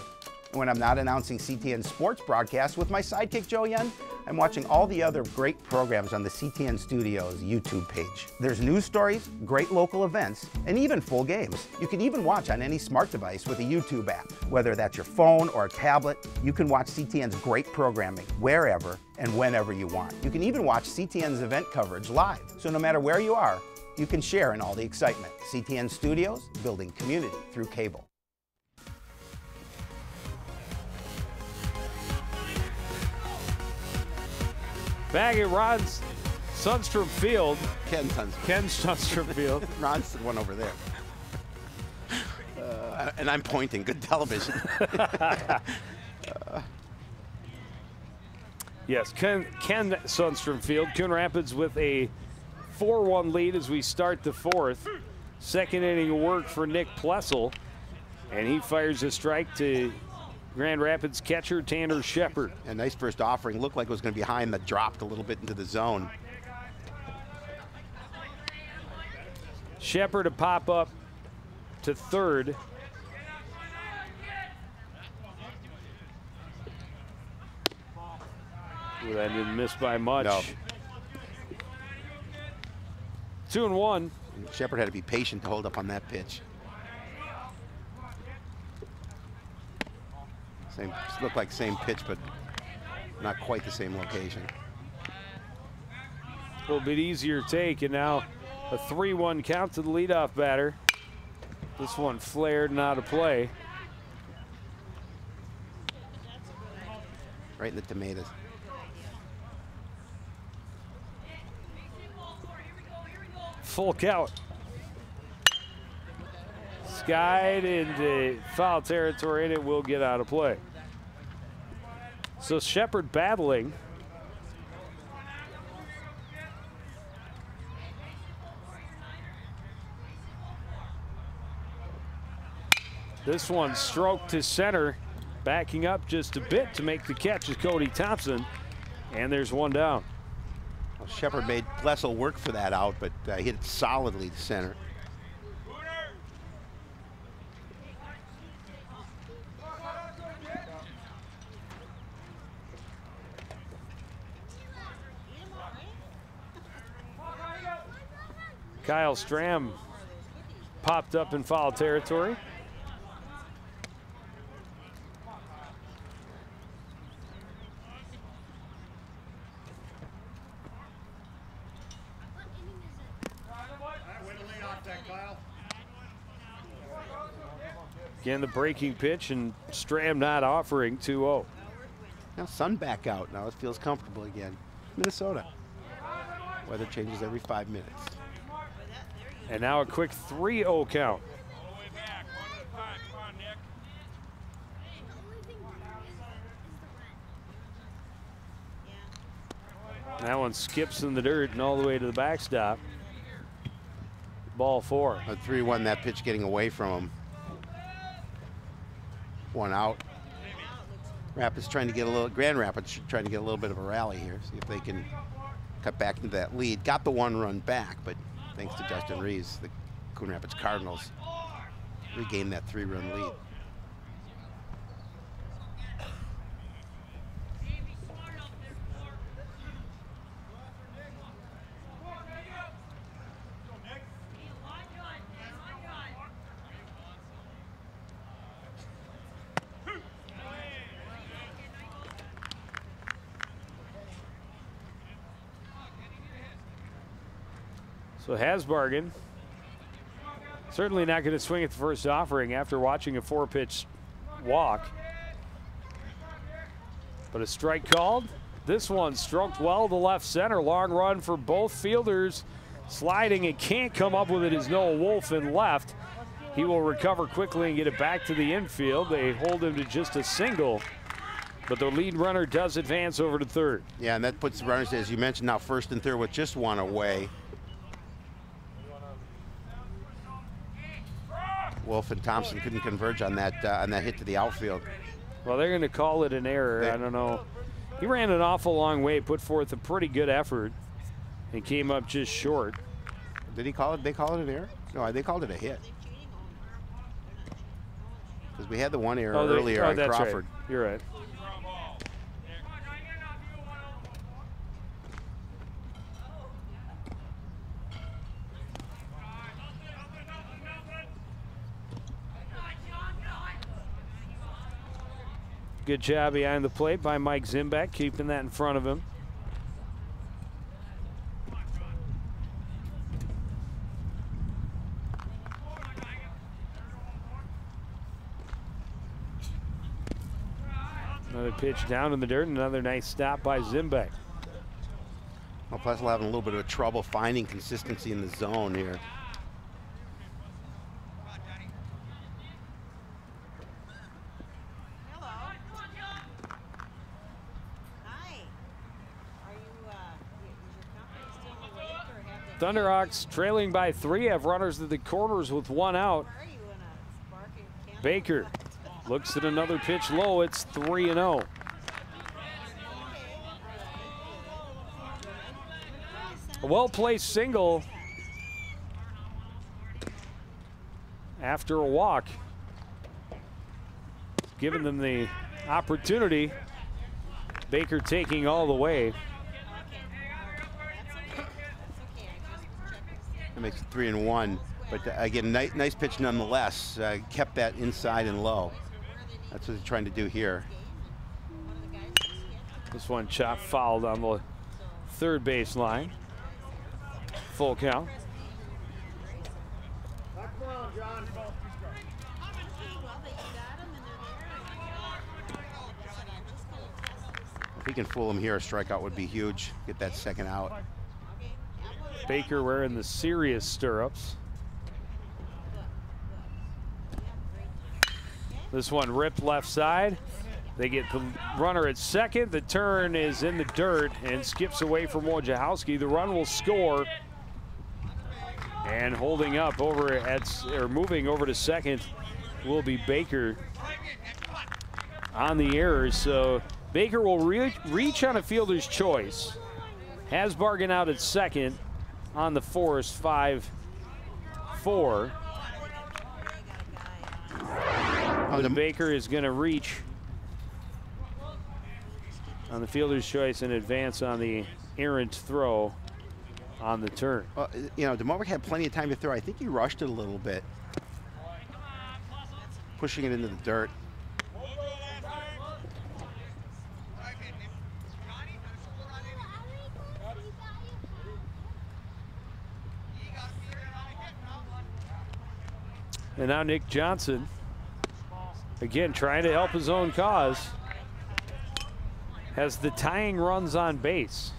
And when I'm not announcing CTN sports broadcasts with my sidekick Joe Yen, I'm watching all the other great programs on the CTN Studios YouTube page. There's news stories, great local events, and even full games. You can even watch on any smart device with a YouTube app. Whether that's your phone or a tablet, you can watch CTN's great programming wherever and whenever you want. You can even watch CTN's event coverage live. So no matter where you are, you can share in all the excitement. CTN Studios, building community through cable. Back at Ron Sundstrom Field. Ken Sundstrom. Ken Sundstrom Field. Ron's the one over there. And I'm pointing. Good television. Yes, Ken Sundstrom Field. Coon Rapids with a 4-1 lead as we start the 4th. Second inning of work for Nick Plessel. And he fires a strike to Grand Rapids catcher Tanner Shepard. A nice first offering. Looked like it was going to be high and that dropped a little bit into the zone. Shepard to pop up to third. Ooh, that didn't miss by much. No. 2-1. Shepard had to be patient to hold up on that pitch. Same, looked like same pitch, but not quite the same location. A little bit easier take, and now a 3-1 count to the leadoff batter. This one flared and out of play. Right in the tomatoes. Full count. Skied into foul territory, and it will get out of play. So Shepard battling. This one stroked to center, backing up just a bit to make the catch is Cody Thompson, and there's one down. Well, Shepard made Blessel work for that out, but hit it solidly to center. Kyle Stram popped up in foul territory. Again, the breaking pitch, and Stram not offering 2-0. Now sun back out. Now it feels comfortable again. Minnesota. Weather changes every 5 minutes. And now a quick 3-0 count. That one skips in the dirt and all the way to the backstop. Ball 4. A 3-1, that pitch getting away from him. One out. Rapids trying to get a little, Grand Rapids trying to get a little bit of a rally here. See if they can cut back into that lead. Got the 1 run back, but thanks to Justin Reeves, the Coon Rapids Cardinals regained that 3-run lead. So Hasbargen certainly not going to swing at the first offering after watching a 4-pitch walk. But a strike called. This one stroked well to left center. Long run for both fielders. Sliding and can't come up with it is Noah Wolf in left. He will recover quickly and get it back to the infield. They hold him to just a single, but the lead runner does advance over to third. Yeah, and that puts the runners, as you mentioned, now first and third with just 1 away. Wolf and Thompson couldn't converge on that hit to the outfield. Well, they're going to call it an error. I don't know. He ran an awful long way, put forth a pretty good effort, and came up just short. Did he call it? They call it an error? No, they called it a hit. Because we had the 1 error earlier on Crawford. Right. You're right. Good job behind the plate by Mike Zimbeck, keeping that in front of him. Another pitch down in the dirt, and another nice stop by Zimbeck. Well, plus we're having a little bit of trouble finding consistency in the zone here. Thunderhawks trailing by 3, have runners at the corners with 1 out. Baker looks at another pitch low. It's 3-0. A well-placed single after a walk, giving them the opportunity. Baker taking all the way. That makes it 3-1, but again, nice pitch nonetheless. Kept that inside and low. That's what he's trying to do here. This one chop fouled on the third base line. Full count. If he can fool him here, a strikeout would be huge. Get that second out. Baker wearing the serious stirrups. This one ripped left side. They get the runner at second. The turn is in the dirt and skips away from Wojciechowski. The run will score. And holding up over at, or moving over to second will be Baker on the errors. So Baker will reach on a fielder's choice. Hasbargen out at second on the force, 5-4. Baker is going to reach on the fielder's choice and advance on the errant throw on the turn. You know, DeMovic had plenty of time to throw. I think he rushed it a little bit, pushing it into the dirt. And now Nick Johnson, again, trying to help his own cause, has the tying runs on base.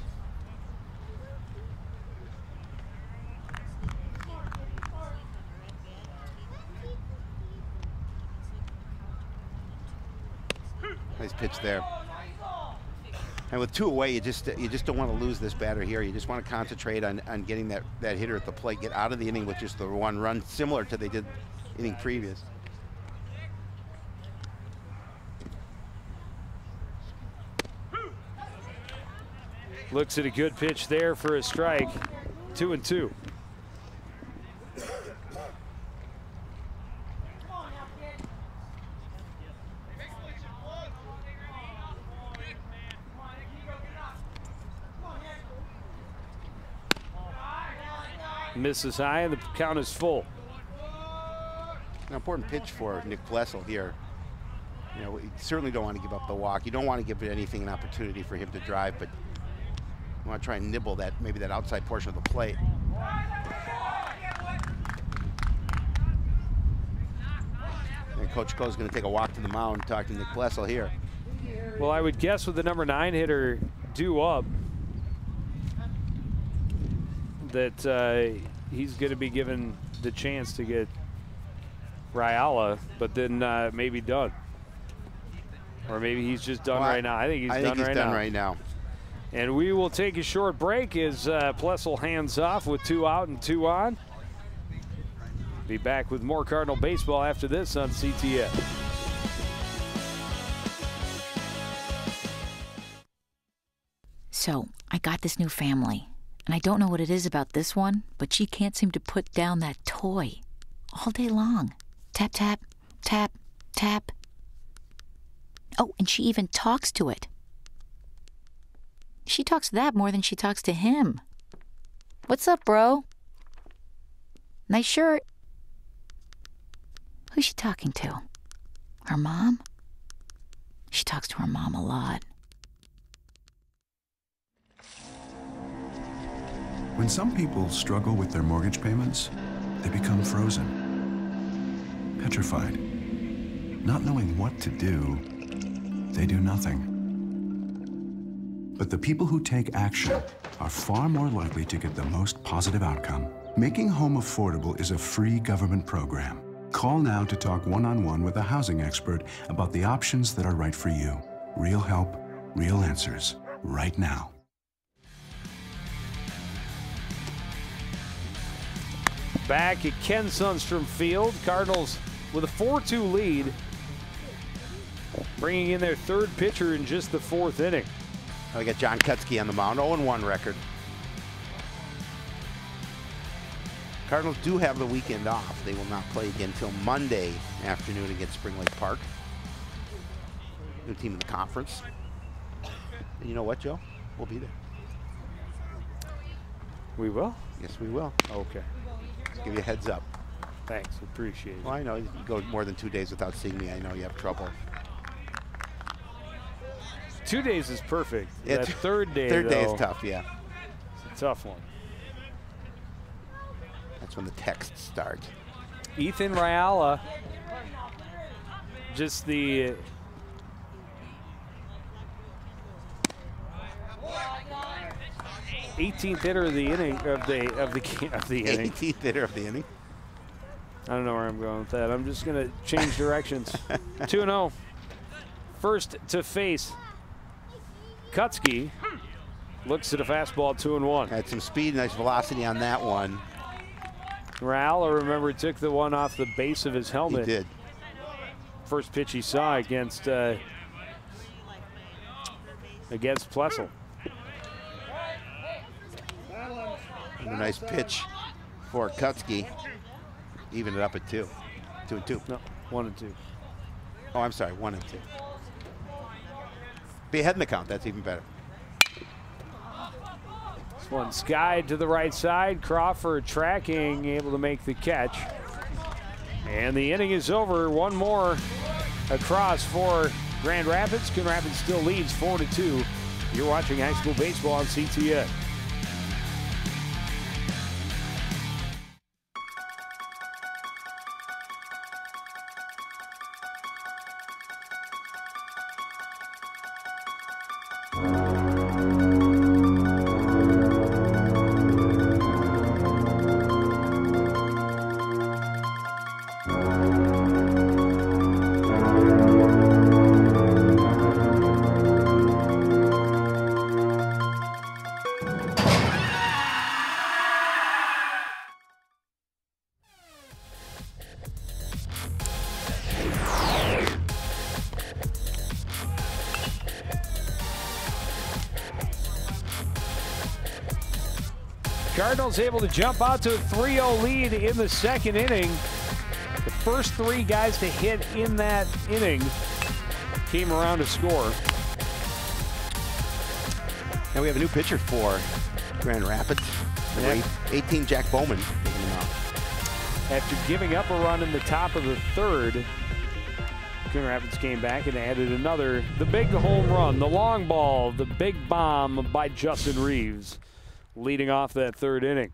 Nice pitch there. And with 2 away, you just don't want to lose this batter here. You just want to concentrate on getting that hitter at the plate, get out of the inning with just the 1 run, similar to they did inning previous. Looks at a good pitch there for a strike. 2-2. Misses high and the count is full. An important pitch for Nick Blessel here. You know, you certainly don't want to give up the walk. You don't want to give anything an opportunity for him to drive, but you want to try and nibble that, maybe that outside portion of the plate. And Coach Coe's going to take a walk to the mound and talk to Nick Blessel here. Well, I would guess with the number 9 hitter due up that he's going to be given the chance to get Rayala, but then maybe done. Or maybe he's just done right now. I think he's done right now. And we will take a short break as Plessel hands off with 2 out and 2 on. Be back with more Cardinal baseball after this on CTN. So, I got this new family, and I don't know what it is about this one, but she can't seem to put down that toy all day long. Tap, tap, tap, tap. Oh, and she even talks to it. She talks to that more than she talks to him. What's up, bro? Nice shirt. Who's she talking to? Her mom? She talks to her mom a lot. When some people struggle with their mortgage payments, they become frozen, petrified. Not knowing what to do, they do nothing. But the people who take action are far more likely to get the most positive outcome. Making home affordable is a free government program. Call now to talk one-on-one with a housing expert about the options that are right for you. Real help, real answers, right now. Back at Ken Sundstrom Field, Cardinals with a 4-2 lead, bringing in their 3rd pitcher in just the 4th inning. We got John Kutsky on the mound, 0-1 record. Cardinals do have the weekend off. They will not play again until Monday afternoon against Spring Lake Park. New team in the conference. And you know what, Joe? We'll be there. We will? Yes, we will. Okay. Just give you a heads up. Thanks, appreciate it. Well, I know you go more than 2 days without seeing me. I know you have trouble. 2 days is perfect. Yeah, that third day, Third day though, is tough, yeah. It's a tough one. That's when the texts start. Ethan Rayala, just the 18th hitter of the inning of the inning. 18th hitter of the inning. I don't know where I'm going with that. I'm just going to change directions. 2-0. First to face Kutsky. Looks at a fastball, 2-1. Had some speed, nice velocity on that one. Rayala, remember, took the one off the base of his helmet. He did. First pitch he saw against Plessel. A nice pitch for Kutsky. Even it up at 2. 2-2. No, 1-2. Oh, I'm sorry, 1-2. Be ahead in the count. That's even better. This one skied to the right side. Crawford tracking, able to make the catch. And the inning is over. One more across for Grand Rapids. Coon Rapids still leads 4-2. You're watching high school baseball on CTN. Cardinals able to jump out to a 3-0 lead in the second inning. The first 3 guys to hit in that inning came around to score. And we have a new pitcher for Grand Rapids. Number 18, Jack Bowman, taking him out. After giving up a run in the top of the third, Coon Rapids came back and added another, the big home run, the long ball, the big bomb by Justin Reeves, leading off that third inning.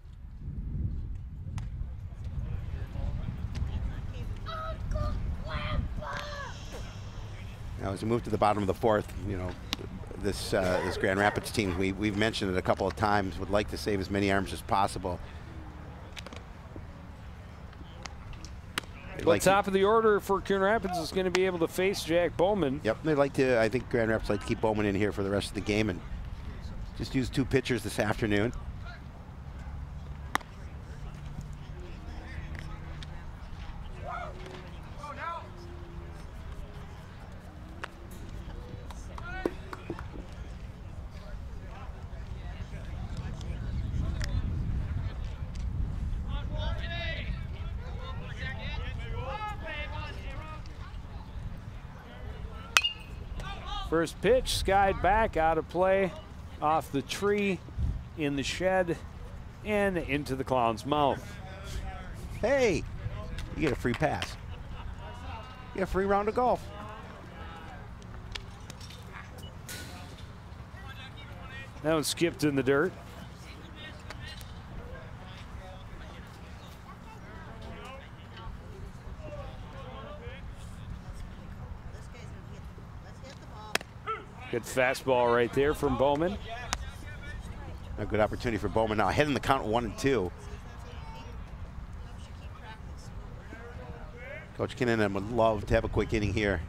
Now, as we move to the bottom of the fourth, you know, this Grand Rapids team, we've mentioned it a couple of times, would like to save as many arms as possible. Well, top of the order for Coon Rapids is going to be able to face Jack Bowman. Yep, they'd like to, I think Grand Rapids like to keep Bowman in here for the rest of the game and just use 2 pitchers this afternoon. First pitch, skied back, out of play, off the tree, in the shed, and into the clown's mouth. Hey, you get a free pass. You get a free round of golf. That was skipped in the dirt. Good fastball right there from Bowman. A good opportunity for Bowman now, ahead in the count 1-2. Coach Kinnan would love to have a quick inning here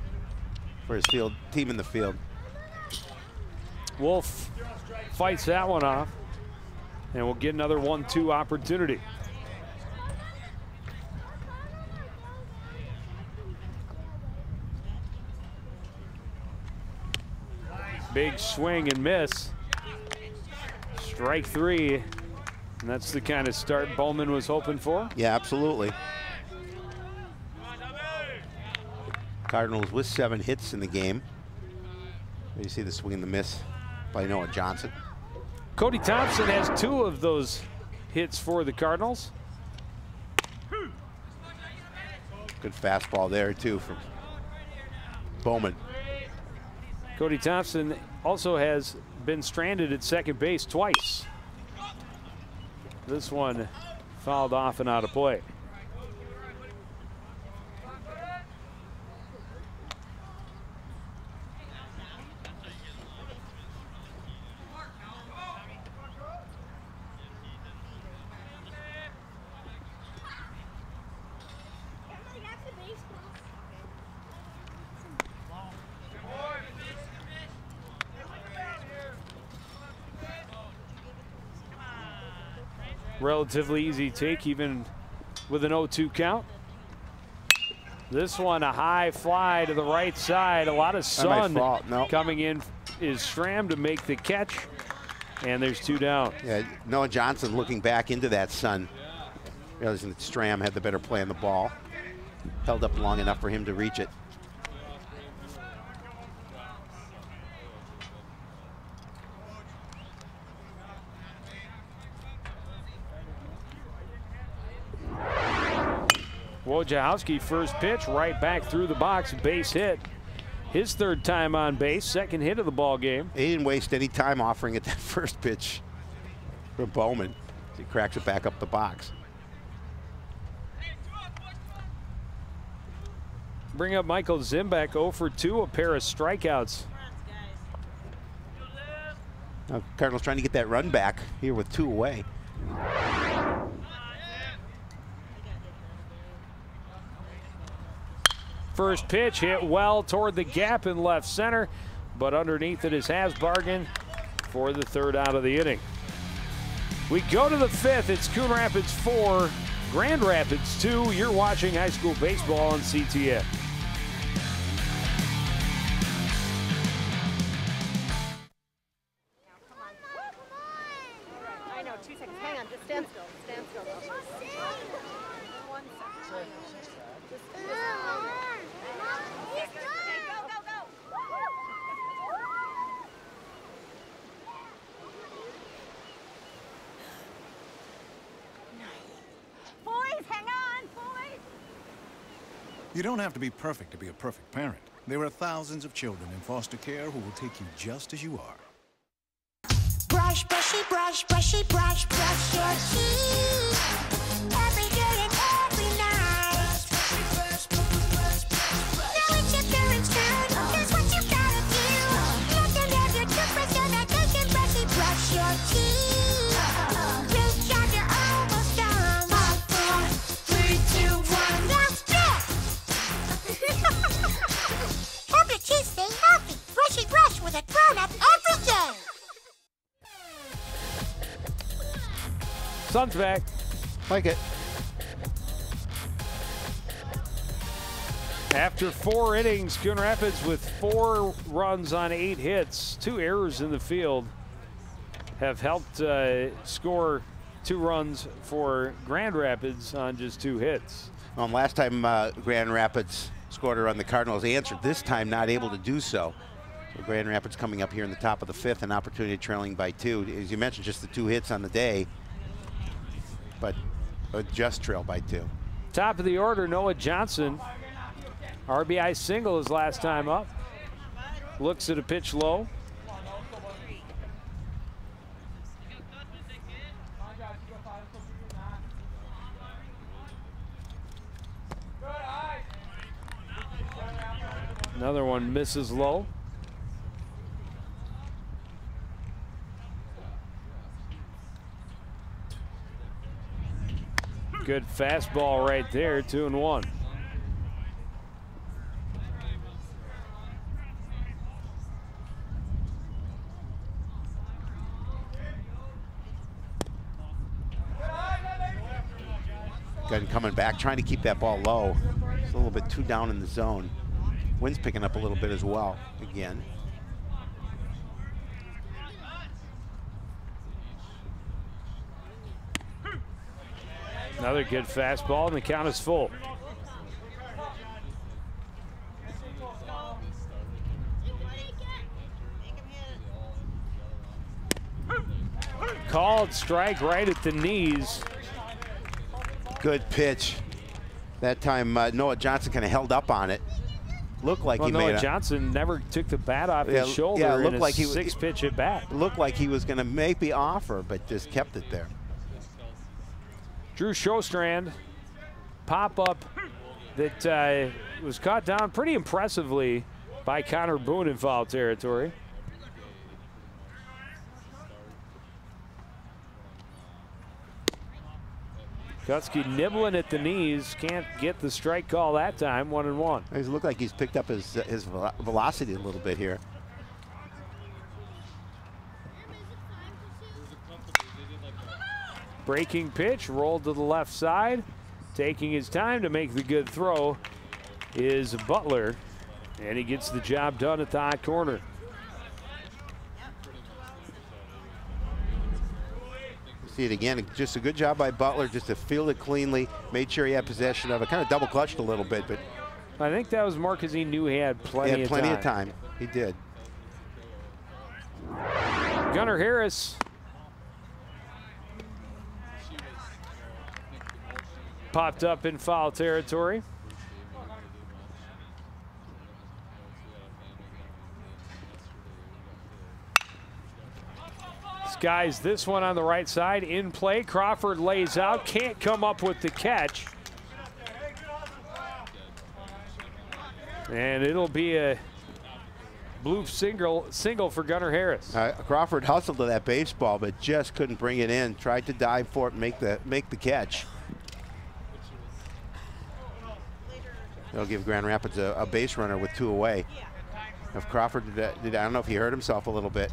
for his team in the field. Wolf fights that one off, and we'll get another 1-2 opportunity. Big swing and miss. Strike 3, and that's the kind of start Bowman was hoping for. Yeah, absolutely. Cardinals with 7 hits in the game. You see the swing and the miss by Noah Johnson. Cody Thompson has 2 of those hits for the Cardinals. Good fastball there too from Bowman. Cody Thompson also has been stranded at second base twice. This one fouled off and out of play. Relatively easy take, even with an 0-2 count. This one, a high fly to the right side. A lot of sun coming in is Stram to make the catch, and there's 2 down. Yeah, Noah Johnson looking back into that sun, realizing that Stram had the better play on the ball. Held up long enough for him to reach it. Wojciechowski, first pitch, right back through the box, base hit. His 3rd time on base, 2nd hit of the ball game. He didn't waste any time offering it that first pitch for Bowman. He cracks it back up the box. Bring up Michael Zimbeck, 0 for 2, a pair of strikeouts. Now, Cardinals trying to get that run back here with 2 away. First pitch hit well toward the gap in left center, but underneath it is Hasbargen for the 3rd out of the inning. We go to the 5th. It's Coon Rapids 4, Grand Rapids 2. You're watching high school baseball on CTN. I know, 2 seconds. Hang on, just stand still. Stand still. 1 second. You don't have to be perfect to be a perfect parent. There are thousands of children in foster care who will take you just as you are. Brush, brushy, brush, brushy, brush, brush your teeth. Every day and every night. Now it's your parents' turn. Here's what you gotta do. Let them have your toothbrush so that they can brushy brush your teeth. Reach out, you're almost done. 5, 4, 3, 2, 1. That's it. Help your teeth stay healthy. Brushy brush with a grown-up every day. Sun's back. Like it. After 4 innings, Coon Rapids with 4 runs on 8 hits, 2 errors in the field, have helped score 2 runs for Grand Rapids on just 2 hits. Last time Grand Rapids scored a run, the Cardinals answered. This time not able to do so. So Grand Rapids coming up here in the top of the 5th, an opportunity trailing by 2. As you mentioned, just the 2 hits on the day, but just trail by 2. Top of the order, Noah Johnson. RBI single his last time up. Looks at a pitch low. Another one misses low. Good fastball right there, 2-1. Gunn coming back, trying to keep that ball low. It's a little bit too down in the zone. Wind's picking up a little bit as well, again. Another good fastball, and the count is full. Called strike right at the knees. Good pitch. That time Noah Johnson kind of held up on it. Looked like well, he Noah made Johnson never took the bat off his shoulder. Yeah, it looked in like he 6-pitch at bat. Looked like he was going to make the offer, but just kept it there. Drew Shostrand, pop up that was caught down pretty impressively by Connor Boone in foul territory. Kutsky nibbling at the knees, can't get the strike call that time. 1-1. It looked like he's picked up his velocity a little bit here. Breaking pitch, rolled to the left side. Taking his time to make the good throw is Butler, and he gets the job done at the hot corner. See it again, just a good job by Butler just to field it cleanly, made sure he had possession of it, kind of double clutched a little bit, but I think that was more because he knew he had plenty of time. He did. Gunnar Harris popped up in foul territory. Skies this one on the right side, in play. Crawford lays out, can't come up with the catch. And it'll be a blue single for Gunnar Harris. Crawford hustled to that baseball, but just couldn't bring it in. Tried to dive for it and make the catch. That'll give Grand Rapids a base runner with 2 away. If Crawford did, I don't know if he hurt himself a little bit.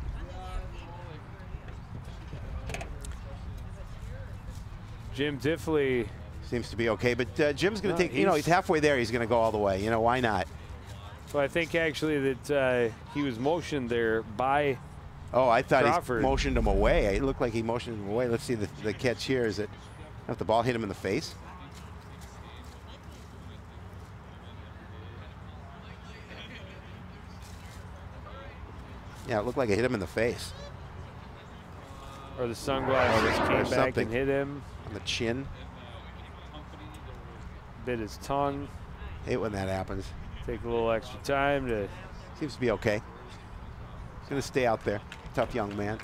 Jim Diffley seems to be okay, but Jim's going to take, he's halfway there. He's going to go all the way. Why not? So I think actually that he was motioned there by I thought Crawford. He motioned him away. It looked like he motioned him away. Let's see the catch here. Is it, if the ball hit him in the face? Yeah, it looked like it hit him in the face. Or the sunglasses came back and hit him. On the chin. Bit his tongue. Hate when that happens. Take a little extra time to. Seems to be okay. He's going to stay out there. Tough young man.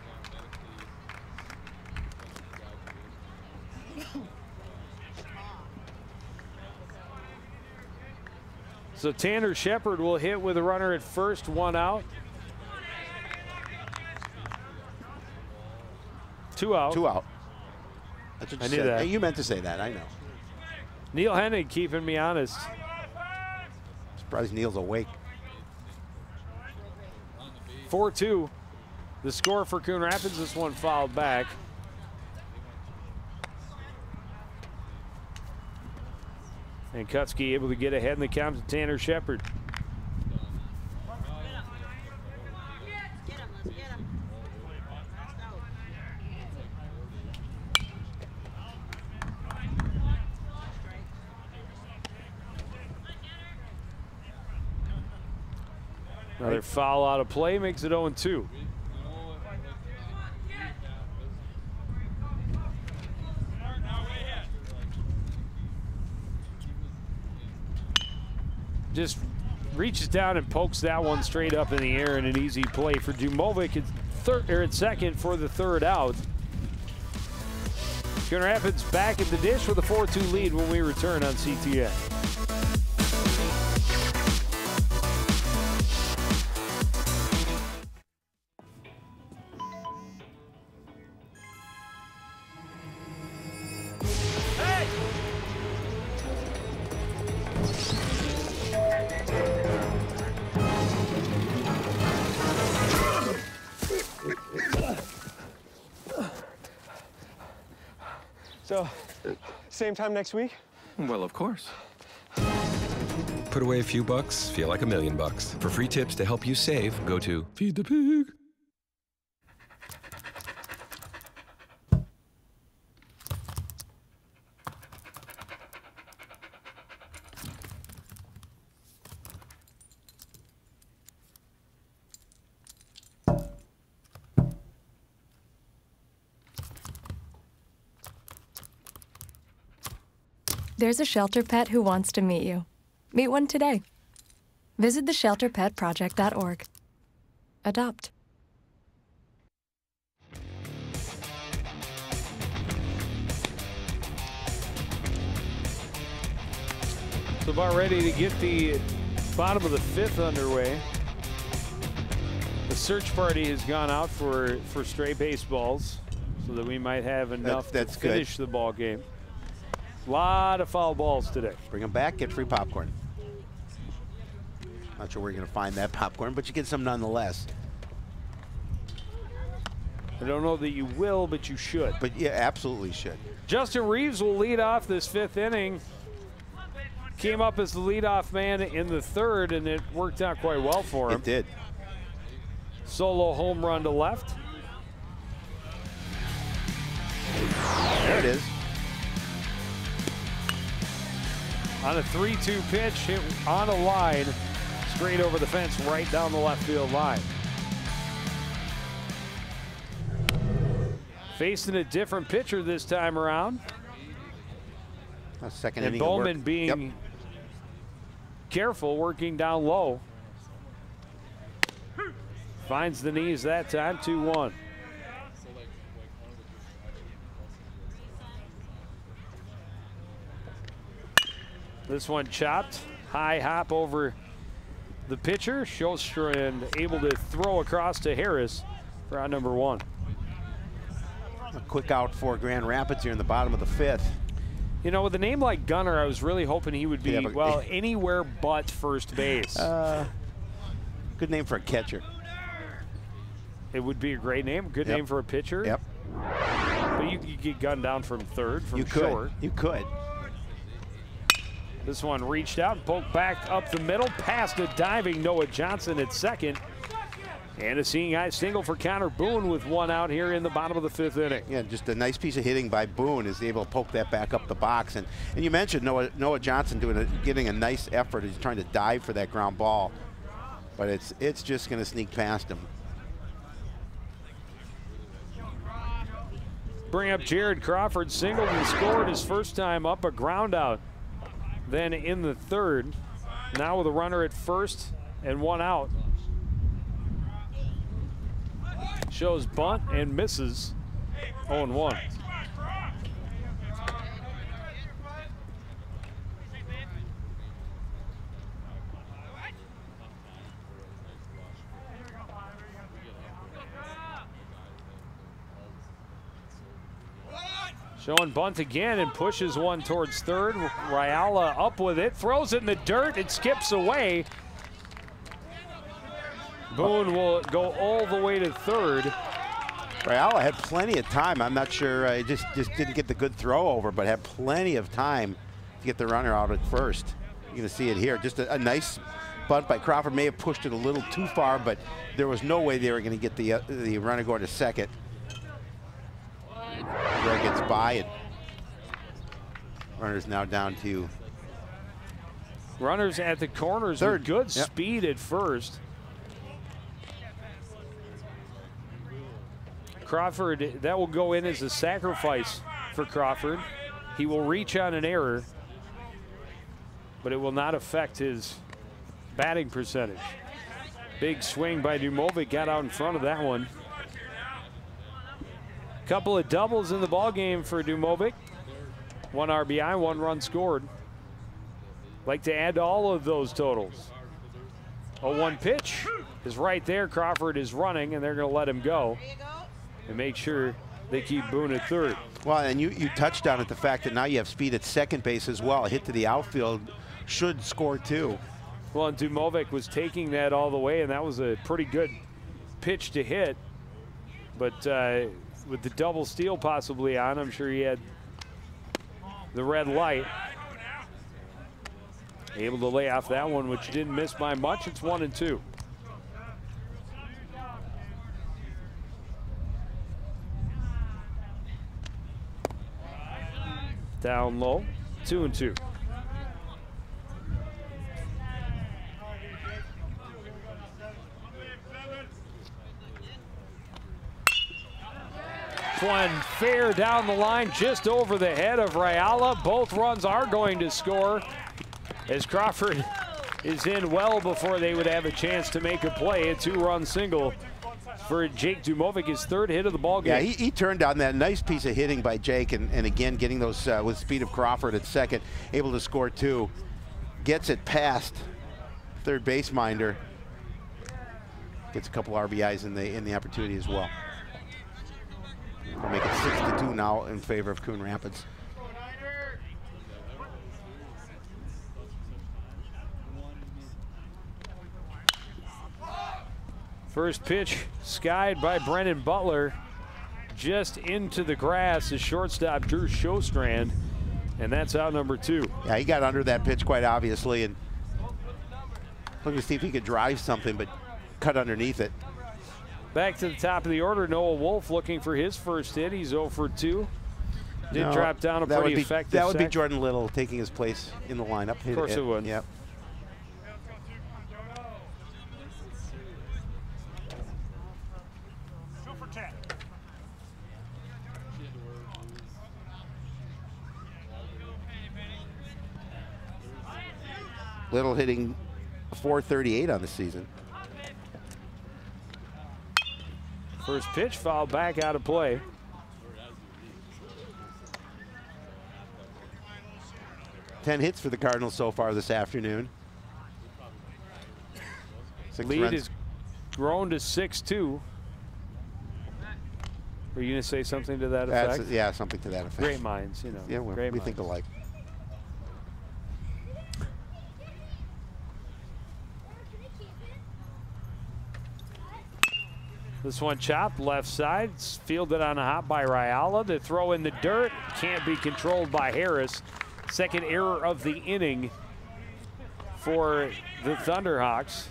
So Tanner Shepard will hit with a runner at first, 1 out. 2 out. 2 out. That's what you said. that. Hey, you meant to say that, I know. Neil Hennig keeping me honest. Surprised Neil's awake. 4-2. The score for Coon Rapids. This one fouled back. And Kutsky able to get ahead in the count to Tanner Shepard. Another foul out of play makes it 0-2. Just reaches down and pokes that one straight up in the air in an easy play for Dumovic at second for the 3rd out. Coon Rapids back at the dish with a 4-2 lead when we return on CTN. So, same time next week? Well, of course. Put away a few bucks, feel like $1 million. For free tips to help you save, go to Feed the Pig. There's a shelter pet who wants to meet you. Meet one today. Visit theshelterpetproject.org. Adopt. So about ready to get the bottom of the 5th underway. The search party has gone out for stray baseballs so that we might have enough to finish the ball game. A lot of foul balls today. Bring them back, get free popcorn. Not sure where you're going to find that popcorn, but you get some nonetheless. I don't know that you will, but you should. But yeah, absolutely should. Justin Reeves will lead off this 5th inning. Came up as the leadoff man in the 3rd, and it worked out quite well for him. It did. Solo home run to left. There it is. On a 3-2 pitch, hit on a line, straight over the fence, right down the left field line. Facing a different pitcher this time around. A second and inning of work. Bowman being careful, working down low. Finds the knees that time, 2-1. This one chopped, high hop over the pitcher. Sjöstrand able to throw across to Harris for out number 1. A quick out for Grand Rapids here in the bottom of the 5th. You know, with a name like Gunnar, I was really hoping he would be, well, anywhere but first base. Good name for a catcher. It would be a great name, good name for a pitcher. Yep. But you could get gunned down from 3rd, from you could. short. You could. This one reached out, poked back up the middle, past a diving Noah Johnson at 2nd. And a seeing eye single for Connor Boone with 1 out here in the bottom of the 5th inning. Yeah, just a nice piece of hitting by Boone, is able to poke that back up the box. And you mentioned Noah Johnson getting a nice effort. He's trying to dive for that ground ball, but it's just going to sneak past him. Bring up Jared Crawford, singled and scored his first time up, a ground out. Then in the 3rd, now with a runner at 1st and 1 out. Shows bunt and misses. 0-1. Showing bunt again and pushes one towards 3rd. Rayala up with it, throws it in the dirt, it skips away. Boone will go all the way to 3rd. Rayala had plenty of time. I'm not sure, he just didn't get the good throw over, but had plenty of time to get the runner out at 1st. You're going to see it here. Just a nice bunt by Crawford. May have pushed it a little too far, but there was no way they were going to get the runner going to 2nd. Throw gets by, and runner's now down to runners at the corners 3rd. With good speed at 1st. Crawford, that will go in as a sacrifice for Crawford. He will reach on an error, but it will not affect his batting percentage. Big swing by Dumovic, got out in front of that one. Couple of doubles in the ball game for Dumovic. 1 RBI, 1 run scored. Like to add to all of those totals. 0-1 pitch is right there. Crawford is running, and they're going to let him go and make sure they keep Boone at 3rd. Well, and you touched on it, the fact that now you have speed at 2nd base as well. A hit to the outfield should score 2. Well, and Dumovic was taking that all the way, and that was a pretty good pitch to hit. But with the double steal possibly on, I'm sure he had the red light. Able to lay off that one, which didn't miss by much. It's 1-2. Down low, 2-2. One fair down the line, just over the head of Rayala. Both runs are going to score as Crawford is in well before they would have a chance to make a play. A 2-run single for Jake Dumovic, his 3rd hit of the ball game. Yeah, he turned on that nice piece of hitting by Jake, and again getting those with speed of Crawford at second, able to score 2. Gets it past third base minder. Gets a couple RBIs in the opportunity as well. We'll make it 6-2 now in favor of Coon Rapids. First pitch skied by Brennan Butler, just into the grass as shortstop Drew Shostrand, and that's out number 2. Yeah, he got under that pitch quite obviously, and looking to see if he could drive something, but cut underneath it. Back to the top of the order, Noah Wolf looking for his first hit. He's 0 for 2. Did drop down a pretty effective That would be second. Jordan Little taking his place in the lineup. Of course it would. Yep. Little hitting .438 on the season. First pitch fouled back out of play. Ten hits for the Cardinals so far this afternoon. Lead has grown to 6-2. Are you going to say something to that effect? Yeah, something to that effect. Great minds, you know. Yeah, we think alike. This one chopped left side, it's fielded on a hop by Ryala. The throw in the dirt can't be controlled by Harris. Second error of the inning for the Thunderhawks.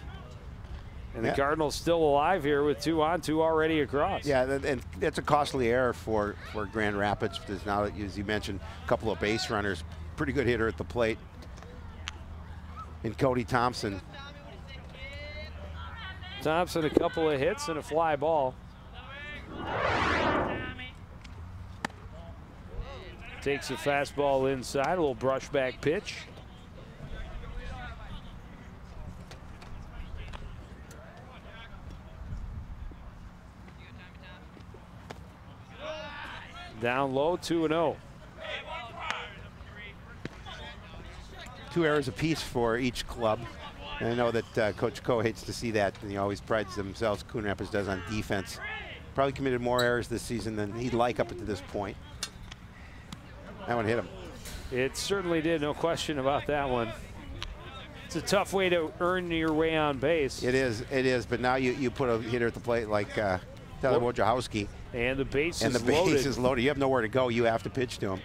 And the Cardinals still alive here with 2 on, 2 already across. Yeah, and that's a costly error for Grand Rapids. There's now, as you mentioned, a couple of base runners. Pretty good hitter at the plate. And Cody Thompson. Thompson, a couple of hits and a fly ball. Takes a fastball inside, a little brushback pitch. Down low, 2-0. 2 errors apiece for each club. And I know that Coach Coe hates to see that, and he always prides themselves, Coon Rapids does, on defense. Probably committed more errors this season than he'd like up to this point. That one hit him. It certainly did, no question about that one. It's a tough way to earn your way on base. It is, but now you put a hitter at the plate like Tyler Wojciechowski. And the base is loaded. And the base is loaded. You have nowhere to go. You have to pitch to him.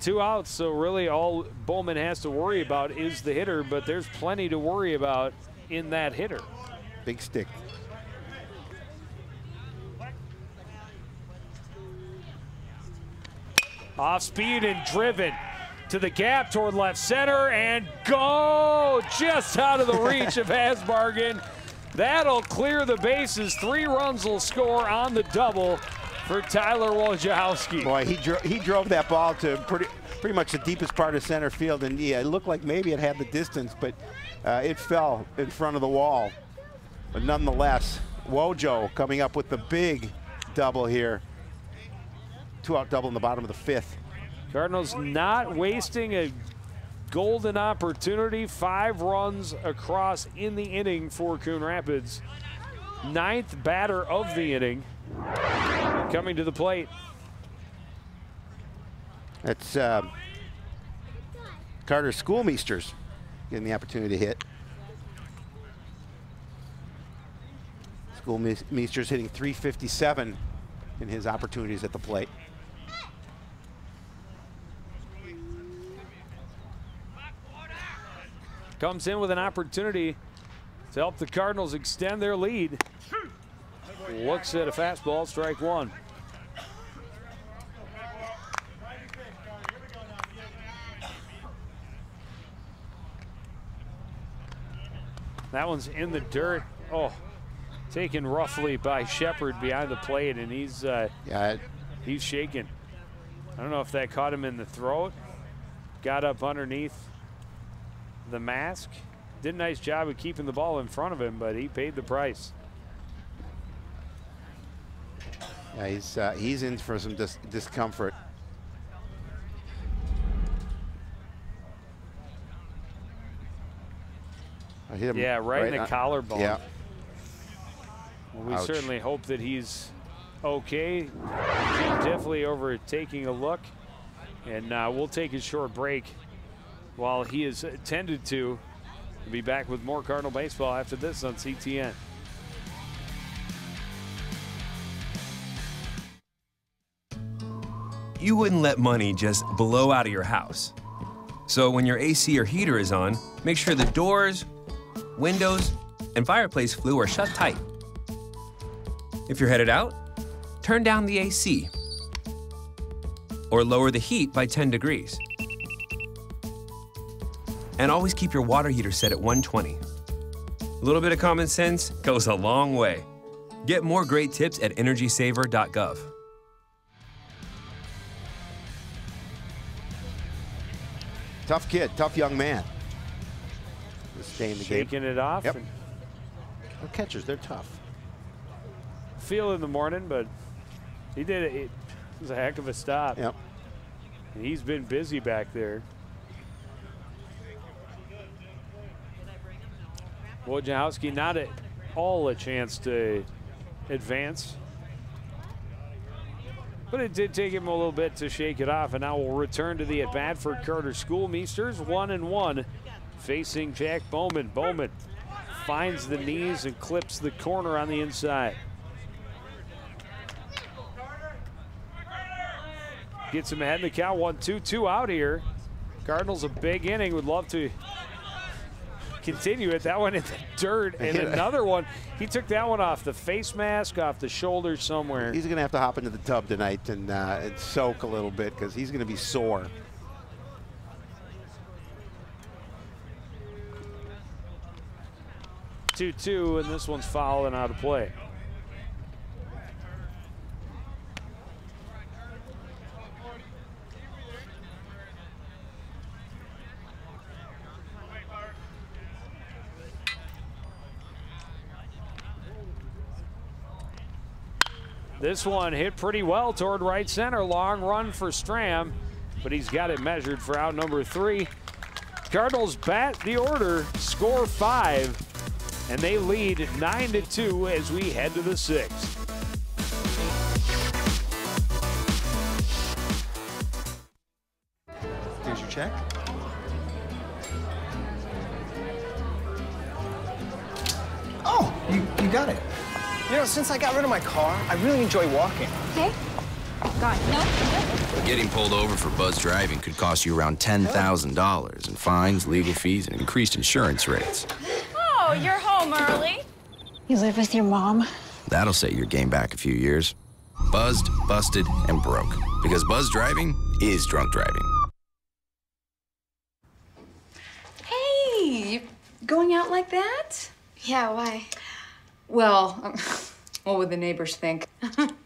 2 outs, so really all Bowman has to worry about is the hitter, but there's plenty to worry about in that hitter. Big stick. Off speed and driven to the gap toward left center and go just out of the reach of Hasbargen. That'll clear the bases. 3 runs will score on the double for Tyler Wojciechowski. Boy, he drove that ball to pretty much the deepest part of center field, and yeah, it looked like maybe it had the distance, but it fell in front of the wall. But nonetheless, Wojo coming up with the big double here. 2-out double in the bottom of the 5th. Cardinals not wasting a golden opportunity. 5 runs across in the inning for Coon Rapids. 9th batter of the inning coming to the plate. That's Carter Schoolmeisters getting the opportunity to hit. Schoolmeisters hitting .357 in his opportunities at the plate. Comes in with an opportunity to help the Cardinals extend their lead. Looks at a fastball, strike 1. That one's in the dirt. Oh, taken roughly by Shepard behind the plate, and he's shaking. I don't know if that caught him in the throat. Got up underneath the mask. Did a nice job of keeping the ball in front of him, but he paid the price. Yeah, he's in for some discomfort. I hit him right in the collarbone. Yeah. Well, we Ouch. certainly hope that he's okay. He's definitely over taking a look. And we'll take a short break while he is attended to. We'll be back with more Cardinal baseball after this on CTN. You wouldn't let money just blow out of your house. So when your AC or heater is on, make sure the doors, windows, and fireplace flue are shut tight. If you're headed out, turn down the AC or lower the heat by 10 degrees. And always keep your water heater set at 120. A little bit of common sense goes a long way. Get more great tips at energysaver.gov. Tough kid, tough young man. Just staying the game. Shaking it off. Yep. And The catchers, they're tough. feel in the morning, but he did it. It was a heck of a stop. Yep. And he's been busy back there. Wojciechowski not at all a chance to advance. But it did take him a little bit to shake it off, and now we'll return to the at-bat for Carter Schoolmeisters. 1-1 facing Jack Bowman. Bowman finds the knees and clips the corner on the inside. Gets him ahead in the count. 1-2, 2 out here. Cardinals a big inning. Would love to continue it. That one in the dirt, and another one. He took that one off the face mask, off the shoulder somewhere. He's going to have to hop into the tub tonight and soak a little bit because he's going to be sore. Two, and this one's foul and out of play. This one hit pretty well toward right center. Long run for Stram, but he's got it measured for out number 3. Cardinals bat the order, score 5, and they lead 9-2 as we head to the 6th. Here's your check. Oh, you got it. You know, since I got rid of my car, I really enjoy walking. Okay. Got it. No. Getting pulled over for buzz driving could cost you around $10,000 in fines, legal fees, and increased insurance rates. Oh, you're home early. You live with your mom? That'll set your game back a few years. Buzzed, busted, and broke. Because buzz driving is drunk driving. Hey, you going out like that? Yeah, why? Well, what would the neighbors think? I see you!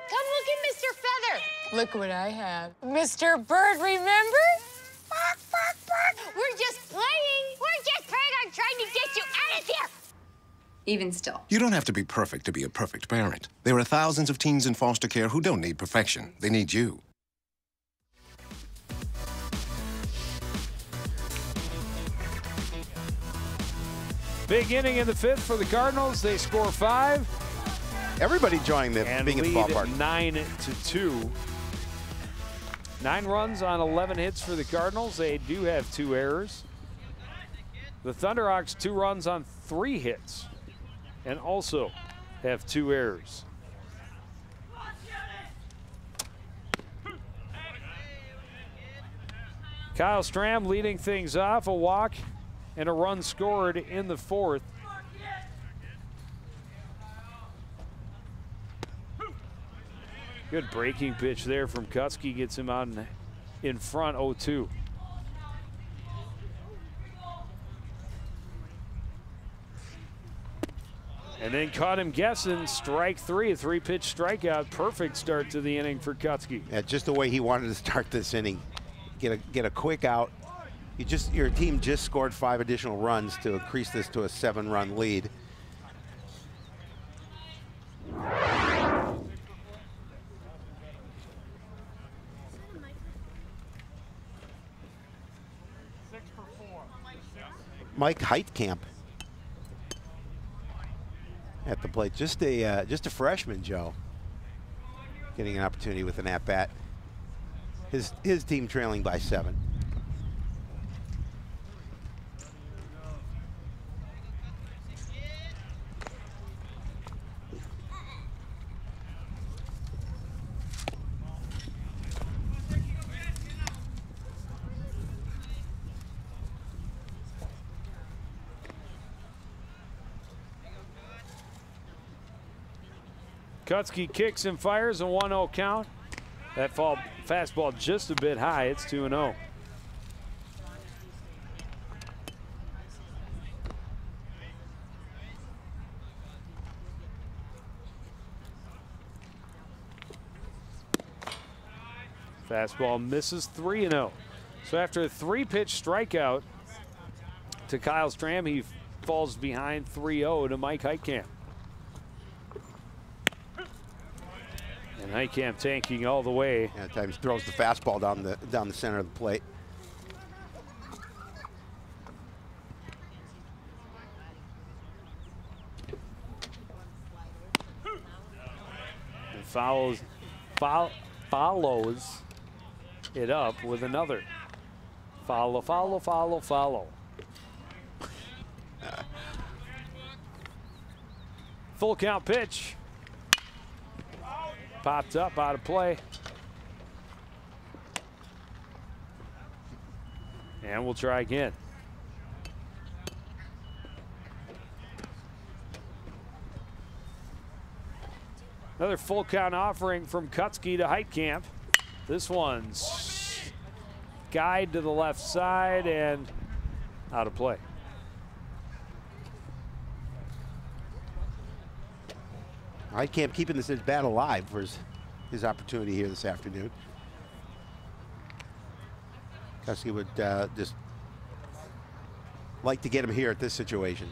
Come look at Mr. Feather. Look what I have. Mr. Bird, remember? Bark, bark, bark. We're just playing. We're just playing on trying to get you out of here. Even still. You don't have to be perfect to be a perfect parent. There are thousands of teens in foster care who don't need perfection. They need you. Big inning in the 5th for the Cardinals. They score 5. Everybody enjoying being at the ballpark. 9-2. 9 runs on 11 hits for the Cardinals. They do have 2 errors. The Thunderhawks 2 runs on 3 hits and also have 2 errors. Kyle Stram leading things off, a walk and a run scored in the 4th. Good breaking pitch there from Kutsky, gets him out in front, 0-2. And then caught him guessing, strike 3, a 3-pitch strikeout. Perfect start to the inning for Kutsky. Yeah, just the way he wanted to start this inning. get a quick out. Your team just scored 5 additional runs to increase this to a 7-run lead. Mike Heitkamp at the plate. Just a freshman, Joe, getting an opportunity with an at-bat. His team trailing by 7. Kutsky kicks and fires, a 1-0 count. That fastball just a bit high. It's 2-0. Fastball misses, 3-0. So after a 3-pitch strikeout to Kyle Stram, he falls behind 3-0 to Mike Heitkamp. And Heitkamp tanking all the way. Yeah, at times throws the fastball down the center of the plate. And follows it up with another. Follow. Full count pitch. Popped up, out of play. And we'll try again. Another full count offering from Kutsky to Heitkamp. This one's guide to the left side and out of play. Heitkamp keeping this bat alive for his opportunity here this afternoon. Kutsky would just like to get him here at this situation.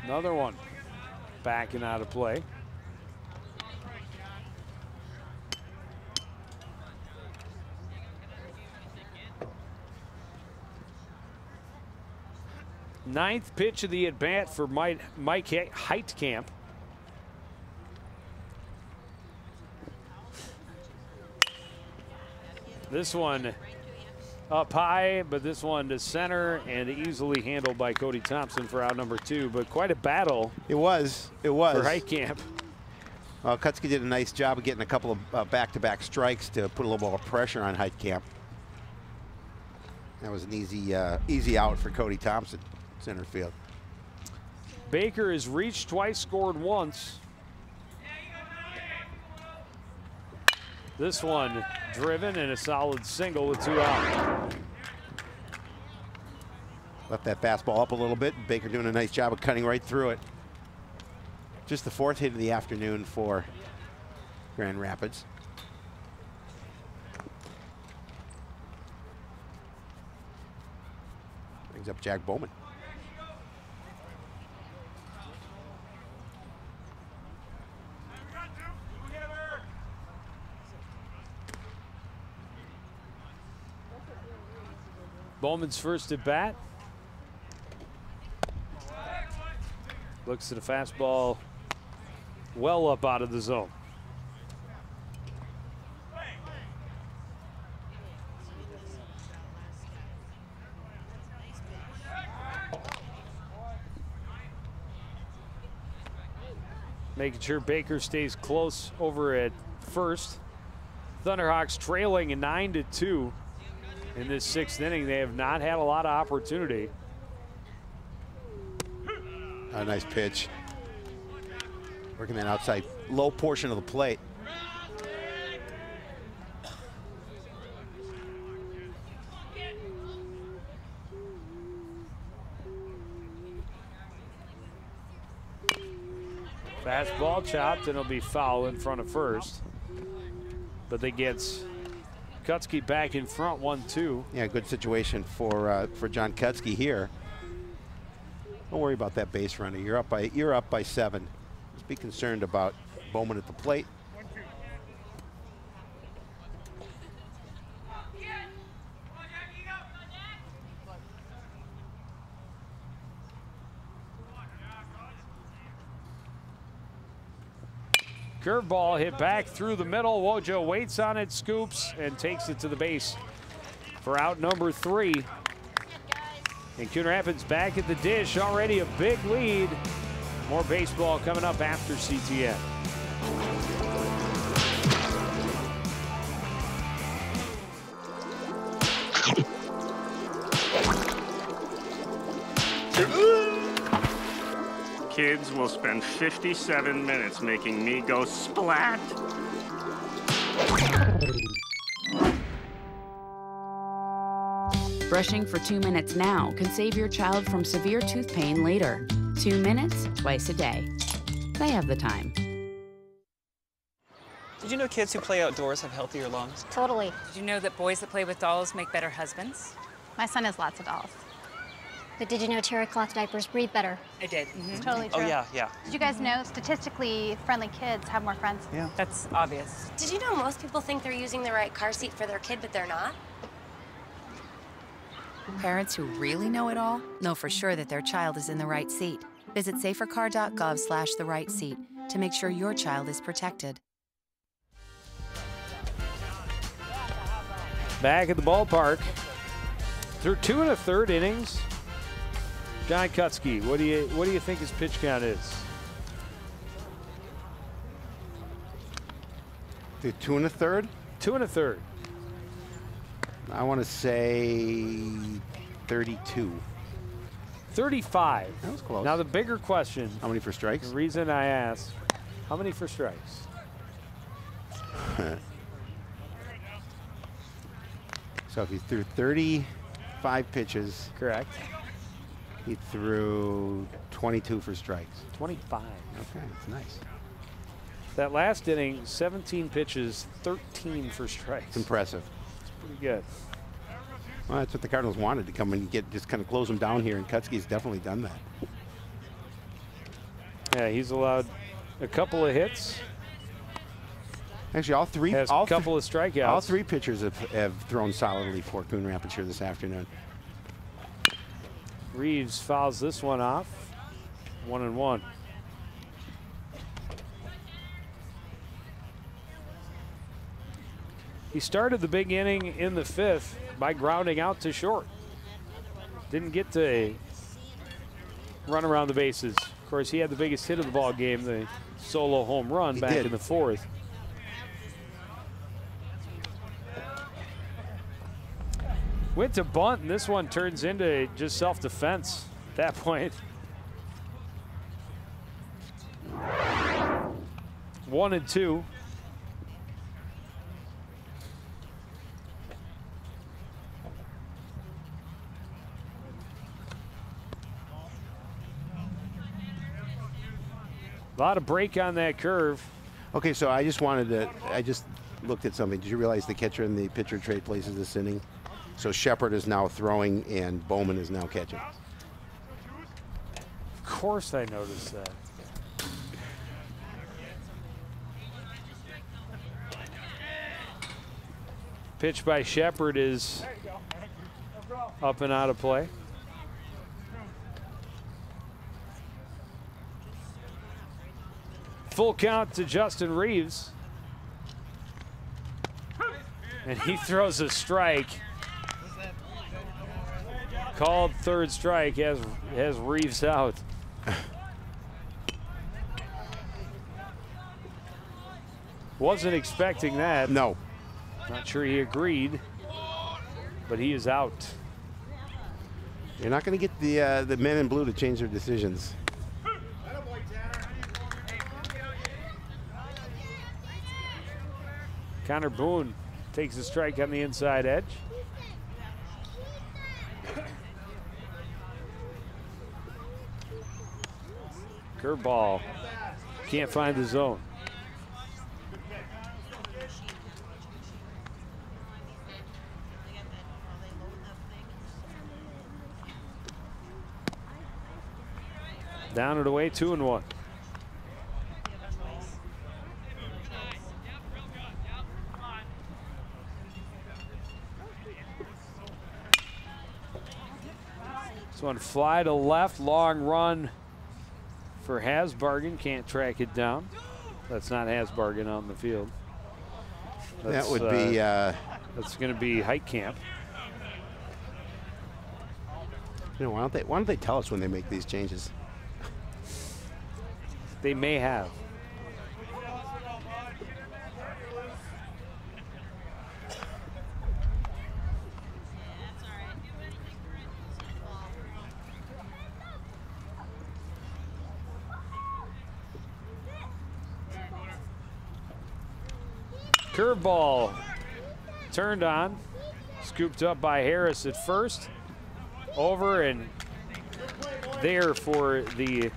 Another one backing out of play. Ninth pitch of the at-bat for Mike Heitkamp. This one up high, but this one to center and easily handled by Cody Thompson for out number 2. But quite a battle. It was. For Heitkamp. Well, Kutsky did a nice job of getting a couple of back-to-back strikes to put a little more pressure on Heitkamp. That was an easy out for Cody Thompson, center field. Baker has reached twice, scored once. This one driven and a solid single with 2 out. Left that fastball up a little bit. Baker doing a nice job of cutting right through it. Just the 4th hit of the afternoon for Grand Rapids. Brings up Jack Bowman. Bowman's first at bat. Looks at a fastball well up out of the zone. Making sure Baker stays close over at first. Thunderhawks trailing 9-2 in this 6th inning. They have not had a lot of opportunity. A nice pitch. Working that outside low portion of the plate. Fastball chopped, and it'll be foul in front of first. But they get Kutzke back in front, 1-2. Yeah, good situation for John Kutzke here. Don't worry about that base runner. You're up by 7. Just be concerned about Bowman at the plate. Curveball hit back through the middle. Wojo waits on it, scoops, and takes it to the base for out number 3. And Coon Rapids back at the dish, already a big lead. More baseball coming up after CTN. Kids will spend 57 minutes making me go splat. Brushing for 2 minutes now can save your child from severe tooth pain later. 2 minutes, twice a day. They have the time. Did you know kids who play outdoors have healthier lungs? Totally. Did you know that boys that play with dolls make better husbands? My son has lots of dolls. But did you know terry cloth diapers breathe better? I did. It's totally true. Oh, yeah, yeah. Did you guys know statistically friendly kids have more friends? Yeah. That's obvious. Did you know most people think they're using the right car seat for their kid, but they're not? Parents who really know it all know for sure that their child is in the right seat. Visit safercar.gov/the-right-seat to make sure your child is protected. Back at the ballpark. Through 2 1/3 innings. John Kutzke, what do you think his pitch count is? The 2 1/3? 2 1/3. I want to say 32. 35. That was close. Now the bigger question. How many for strikes? The reason I asked, how many for strikes? So if he threw 35 pitches. Correct. He threw 22 for strikes. 25. Okay, that's nice. That last inning, 17 pitches, 13 for strikes. It's impressive. It's pretty good. Well, that's what the Cardinals wanted, to come and just kind of close them down here, and Kutzke's definitely done that. Yeah, he's allowed a couple of hits. Actually, all three. Has a couple of strikeouts. All 3 pitchers have thrown solidly for Coon Rapids here this afternoon. Reeves fouls this one off. 1-1. He started the big inning in the 5th by grounding out to short. Didn't get to run around the bases. Of course, he had the biggest hit of the ball game, the solo home run back in the 4th. Went to bunt, and this one turns into just self-defense at that point. 1-2. A lot of break on that curve. Okay, so I just looked at something. Did you realize the catcher and the pitcher trade places this inning? So Shepard is now throwing and Bowman is now catching. Of course I noticed that. Pitch by Shepard is up and out of play. Full count to Justin Reeves. And he throws a strike. Called third strike, has Reeves out. Wasn't expecting that. No. Not sure he agreed, but he is out. You're not going to get the men in blue to change their decisions. Connor Boone takes a strike on the inside edge. Curveball Can't find the zone. Down and away, 2-1. This one fly to left, long run for Hasbargen. Can't track it down. That's not Hasbargen on the field. That would be. That's going to be Heitkamp. You know, why don't they tell us when they make these changes? They may have. Curveball turned on, scooped up by Harris at first. Over and there for the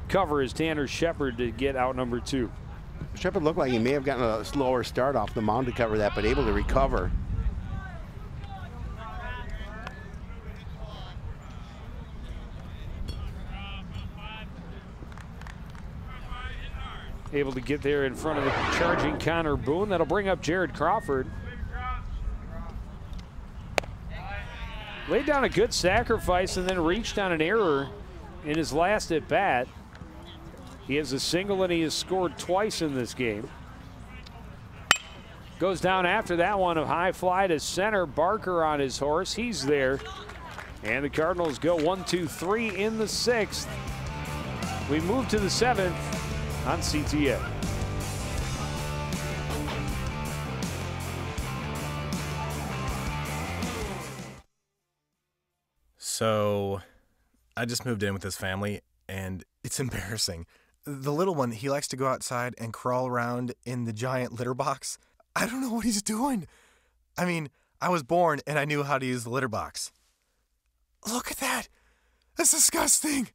cover is Tanner Shepard to get out number 2. Shepard looked like he may have gotten a slower start off the mound to cover that, but able to recover. Able to get there in front of the charging Connor Boone. That'll bring up Jared Crawford. Laid down a good sacrifice and then reached on an error in his last at bat. He has a single and he has scored twice in this game. Goes down after that one, a high fly to center. Barker on his horse, he's there. And the Cardinals go 1-2-3 in the 6th. We move to the 7th on CTN. So I just moved in with his family, and it's embarrassing. The little one, he likes to go outside and crawl around in the giant litter box. I don't know what he's doing. I mean, I was born, and I knew how to use the litter box. Look at that. That's disgusting.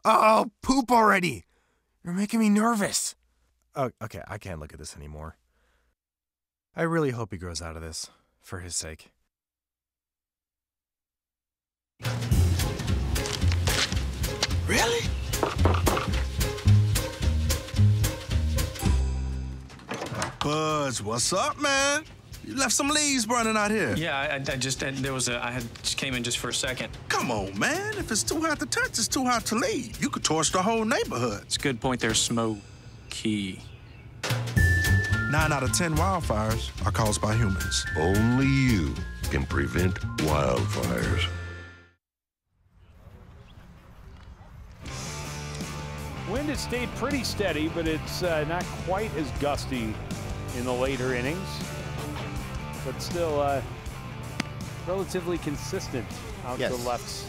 Oh, poop already. You're making me nervous. Oh, okay, I can't look at this anymore. I really hope he grows out of this, for his sake. Really? Buzz, what's up, man? You left some leaves burning out here. Yeah, I just came in just for a second. Come on, man. If it's too hot to touch, it's too hot to leave. You could torch the whole neighborhood. It's a good point there, Smokey. 9 out of 10 wildfires are caused by humans. Only you can prevent wildfires. Wind has stayed pretty steady, but it's not quite as gusty in the later innings. But still relatively consistent out to the lefts.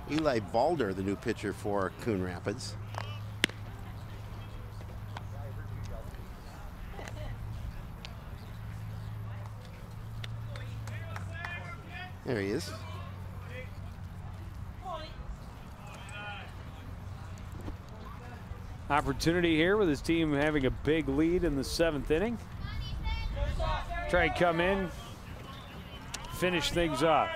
Eli Balder, the new pitcher for Coon Rapids. There he is. Opportunity here with his team having a big lead in the 7th inning. Try and come in, finish things off.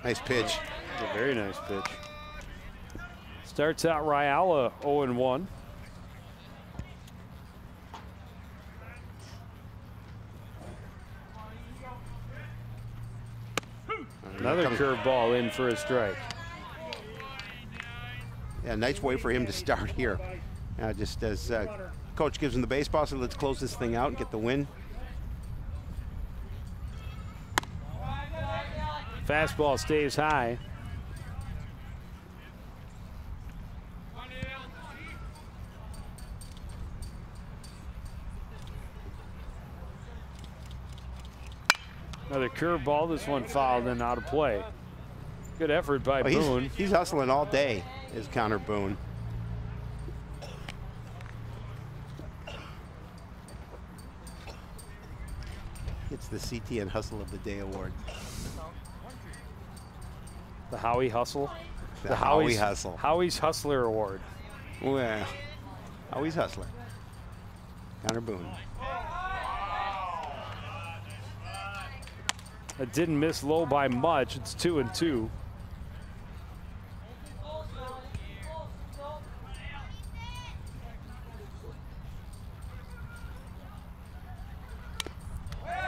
Nice pitch. A very nice pitch. Starts out Ryala 0-1. Another curveball in for a strike. Yeah, nice way for him to start here. Just as coach gives him the baseball, so let's close this thing out and get the win. Fastball stays high. Another curveball. This one fouled and out of play. Good effort by Boone. He's hustling all day, is Connor Boone. It's the CTN Hustle of the Day award. The Howie Hustle? The Howie Hustle. Howie's Hustler Award. Well, Howie's Hustler. Connor Boone. It didn't miss low by much. It's 2-2.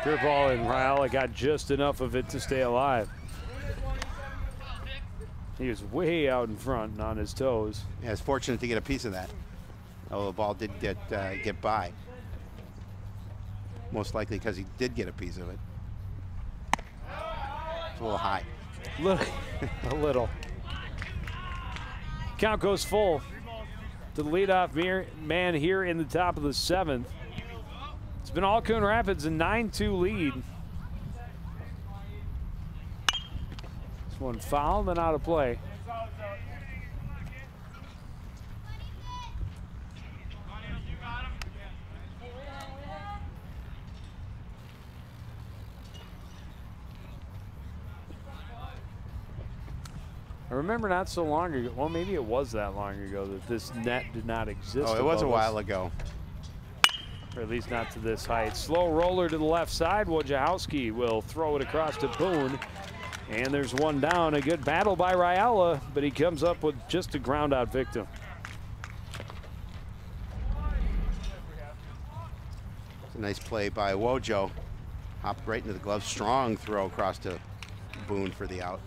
Curveball, and Rallies got just enough of it to stay alive. He was way out in front and on his toes. Yeah, it's fortunate to get a piece of that. Oh, the ball did get by. Most likely because he did get a piece of it. It's a little high. A little. Count goes full to the leadoff man here in the top of the 7th. It's been all Coon Rapids, a 9-2 lead. This one fouled and out of play. I remember not so long ago, well, maybe it was that long ago that this net did not exist. Oh, it was a while ago. Or at least not to this height. Slow roller to the left side. Wojciechowski will throw it across to Boone. And there's one down. A good battle by Rallies, but he comes up with just a ground out victim. It's a nice play by Wojo. Hopped right into the glove. Strong throw across to Boone for the out.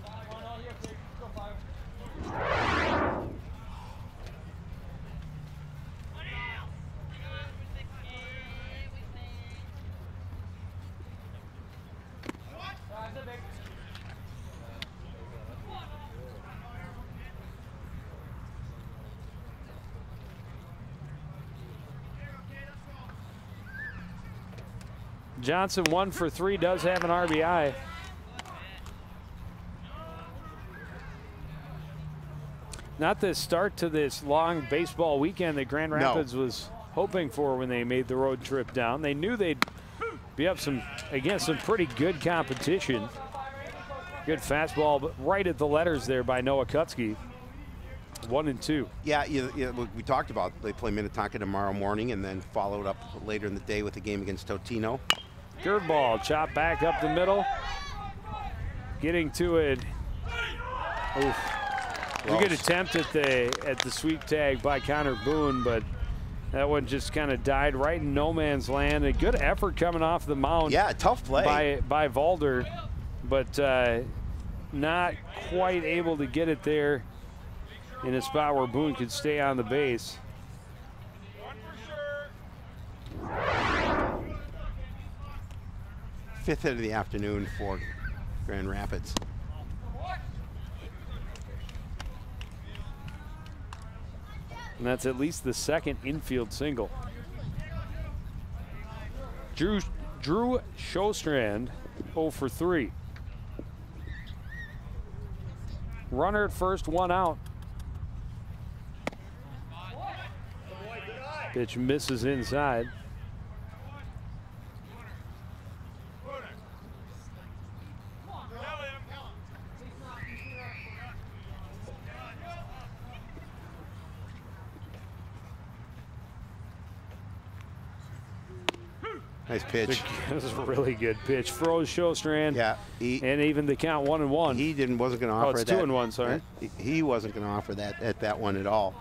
Johnson 1 for 3, does have an RBI. Not the start to this long baseball weekend that Grand Rapids was hoping for when they made the road trip down. They knew they'd be up against some pretty good competition. Good fastball, but right at the letters there by Noah Kutsky. 1-2. Yeah, we talked about they play Minnetonka tomorrow morning and then followed up later in the day with the game against Totino. Curveball, chop back up the middle. Getting to it. Oof. A good attempt at the sweep tag by Connor Boone, but that one just kind of died right in no man's land. A good effort coming off the mound. Yeah, tough play by Valder, but not quite able to get it there in a spot where Boone could stay on the base. Fifth hit of the afternoon for Grand Rapids. And that's at least the second infield single. Drew Sjostrand 0 for 3. Runner at first, 1 out. Pitch misses inside. Nice pitch. This is a really good pitch. Froze Sjostrand. Yeah. And even the count 1-1. He wasn't going to offer that. Oh, it's 2-1, sorry. He wasn't going to offer that at that one at all.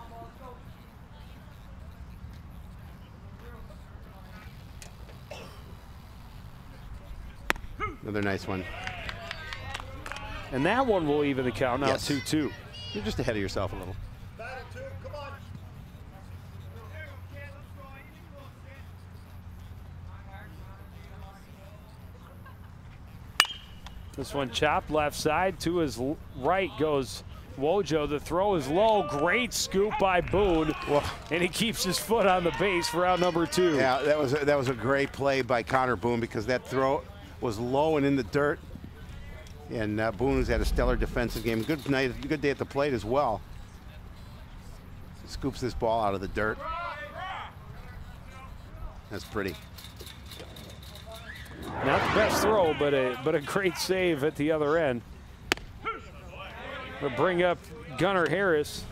Another nice one. And that one will even the count now. Yes. 2-2. You're just ahead of yourself a little. This one chopped left side. To his right goes Wojo. The throw is low. Great scoop by Boone. And he keeps his foot on the base for out number 2. Yeah, that was a great play by Connor Boone because that throw was low and in the dirt. And Boone has had a stellar defensive game. Good night, good day at the plate as well. Scoops this ball out of the dirt. That's pretty. Not the best throw, but a great save at the other end. We'll bring up Gunnar Harris.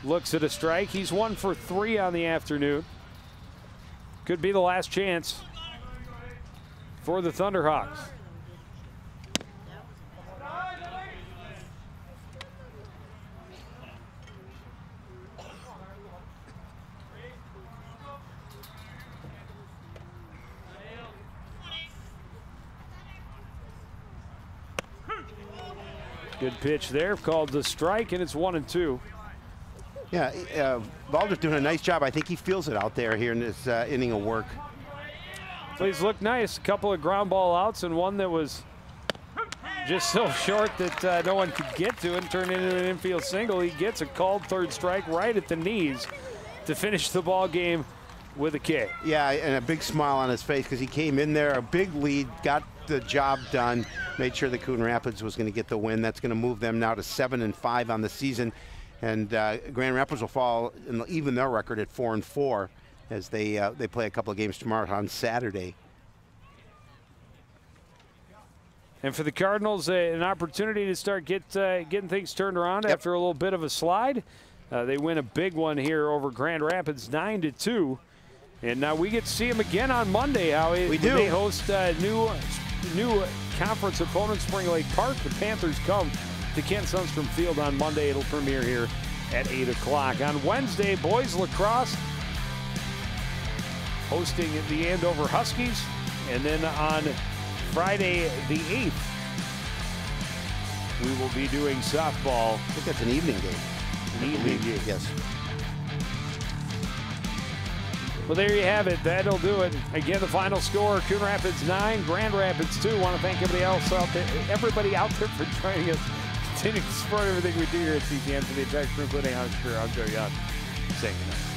Looks at a strike. He's 1 for 3 on the afternoon. Could be the last chance for the Thunderhawks. Good pitch there, called the strike, and it's 1-2. Yeah, Balder's doing a nice job. I think he feels it out there here in this inning of work. So he's looked nice. A couple of ground ball outs and one that was just so short that no one could get to and turned into an infield single. He gets a called third strike right at the knees to finish the ball game with a K. Yeah, and a big smile on his face because he came in there, a big lead, got the job done, made sure the Coon Rapids was going to get the win. That's going to move them now to 7-5 on the season. And Grand Rapids will fall and even their record at 4-4 as they play a couple of games tomorrow on Saturday. And for the Cardinals, an opportunity to start getting things turned around after a little bit of a slide. They win a big one here over Grand Rapids, 9-2. And now we get to see them again on Monday, Howie. We do. They host new conference opponent, Spring Lake Park. The Panthers come to Kent Sundstrom Field on Monday. It'll premiere here at 8 o'clock. On Wednesday, boys lacrosse hosting the Andover Huskies. And then on Friday the 8th, we will be doing softball. I think that's an evening game. An evening game. Yes. Well, there you have it. That'll do it. Again, the final score, Coon Rapids 9, Grand Rapids 2. Want to thank everybody out there for joining us. Continue to support everything we do here at CTM. For the entire crew, including I'm Joe Young, saying goodnight.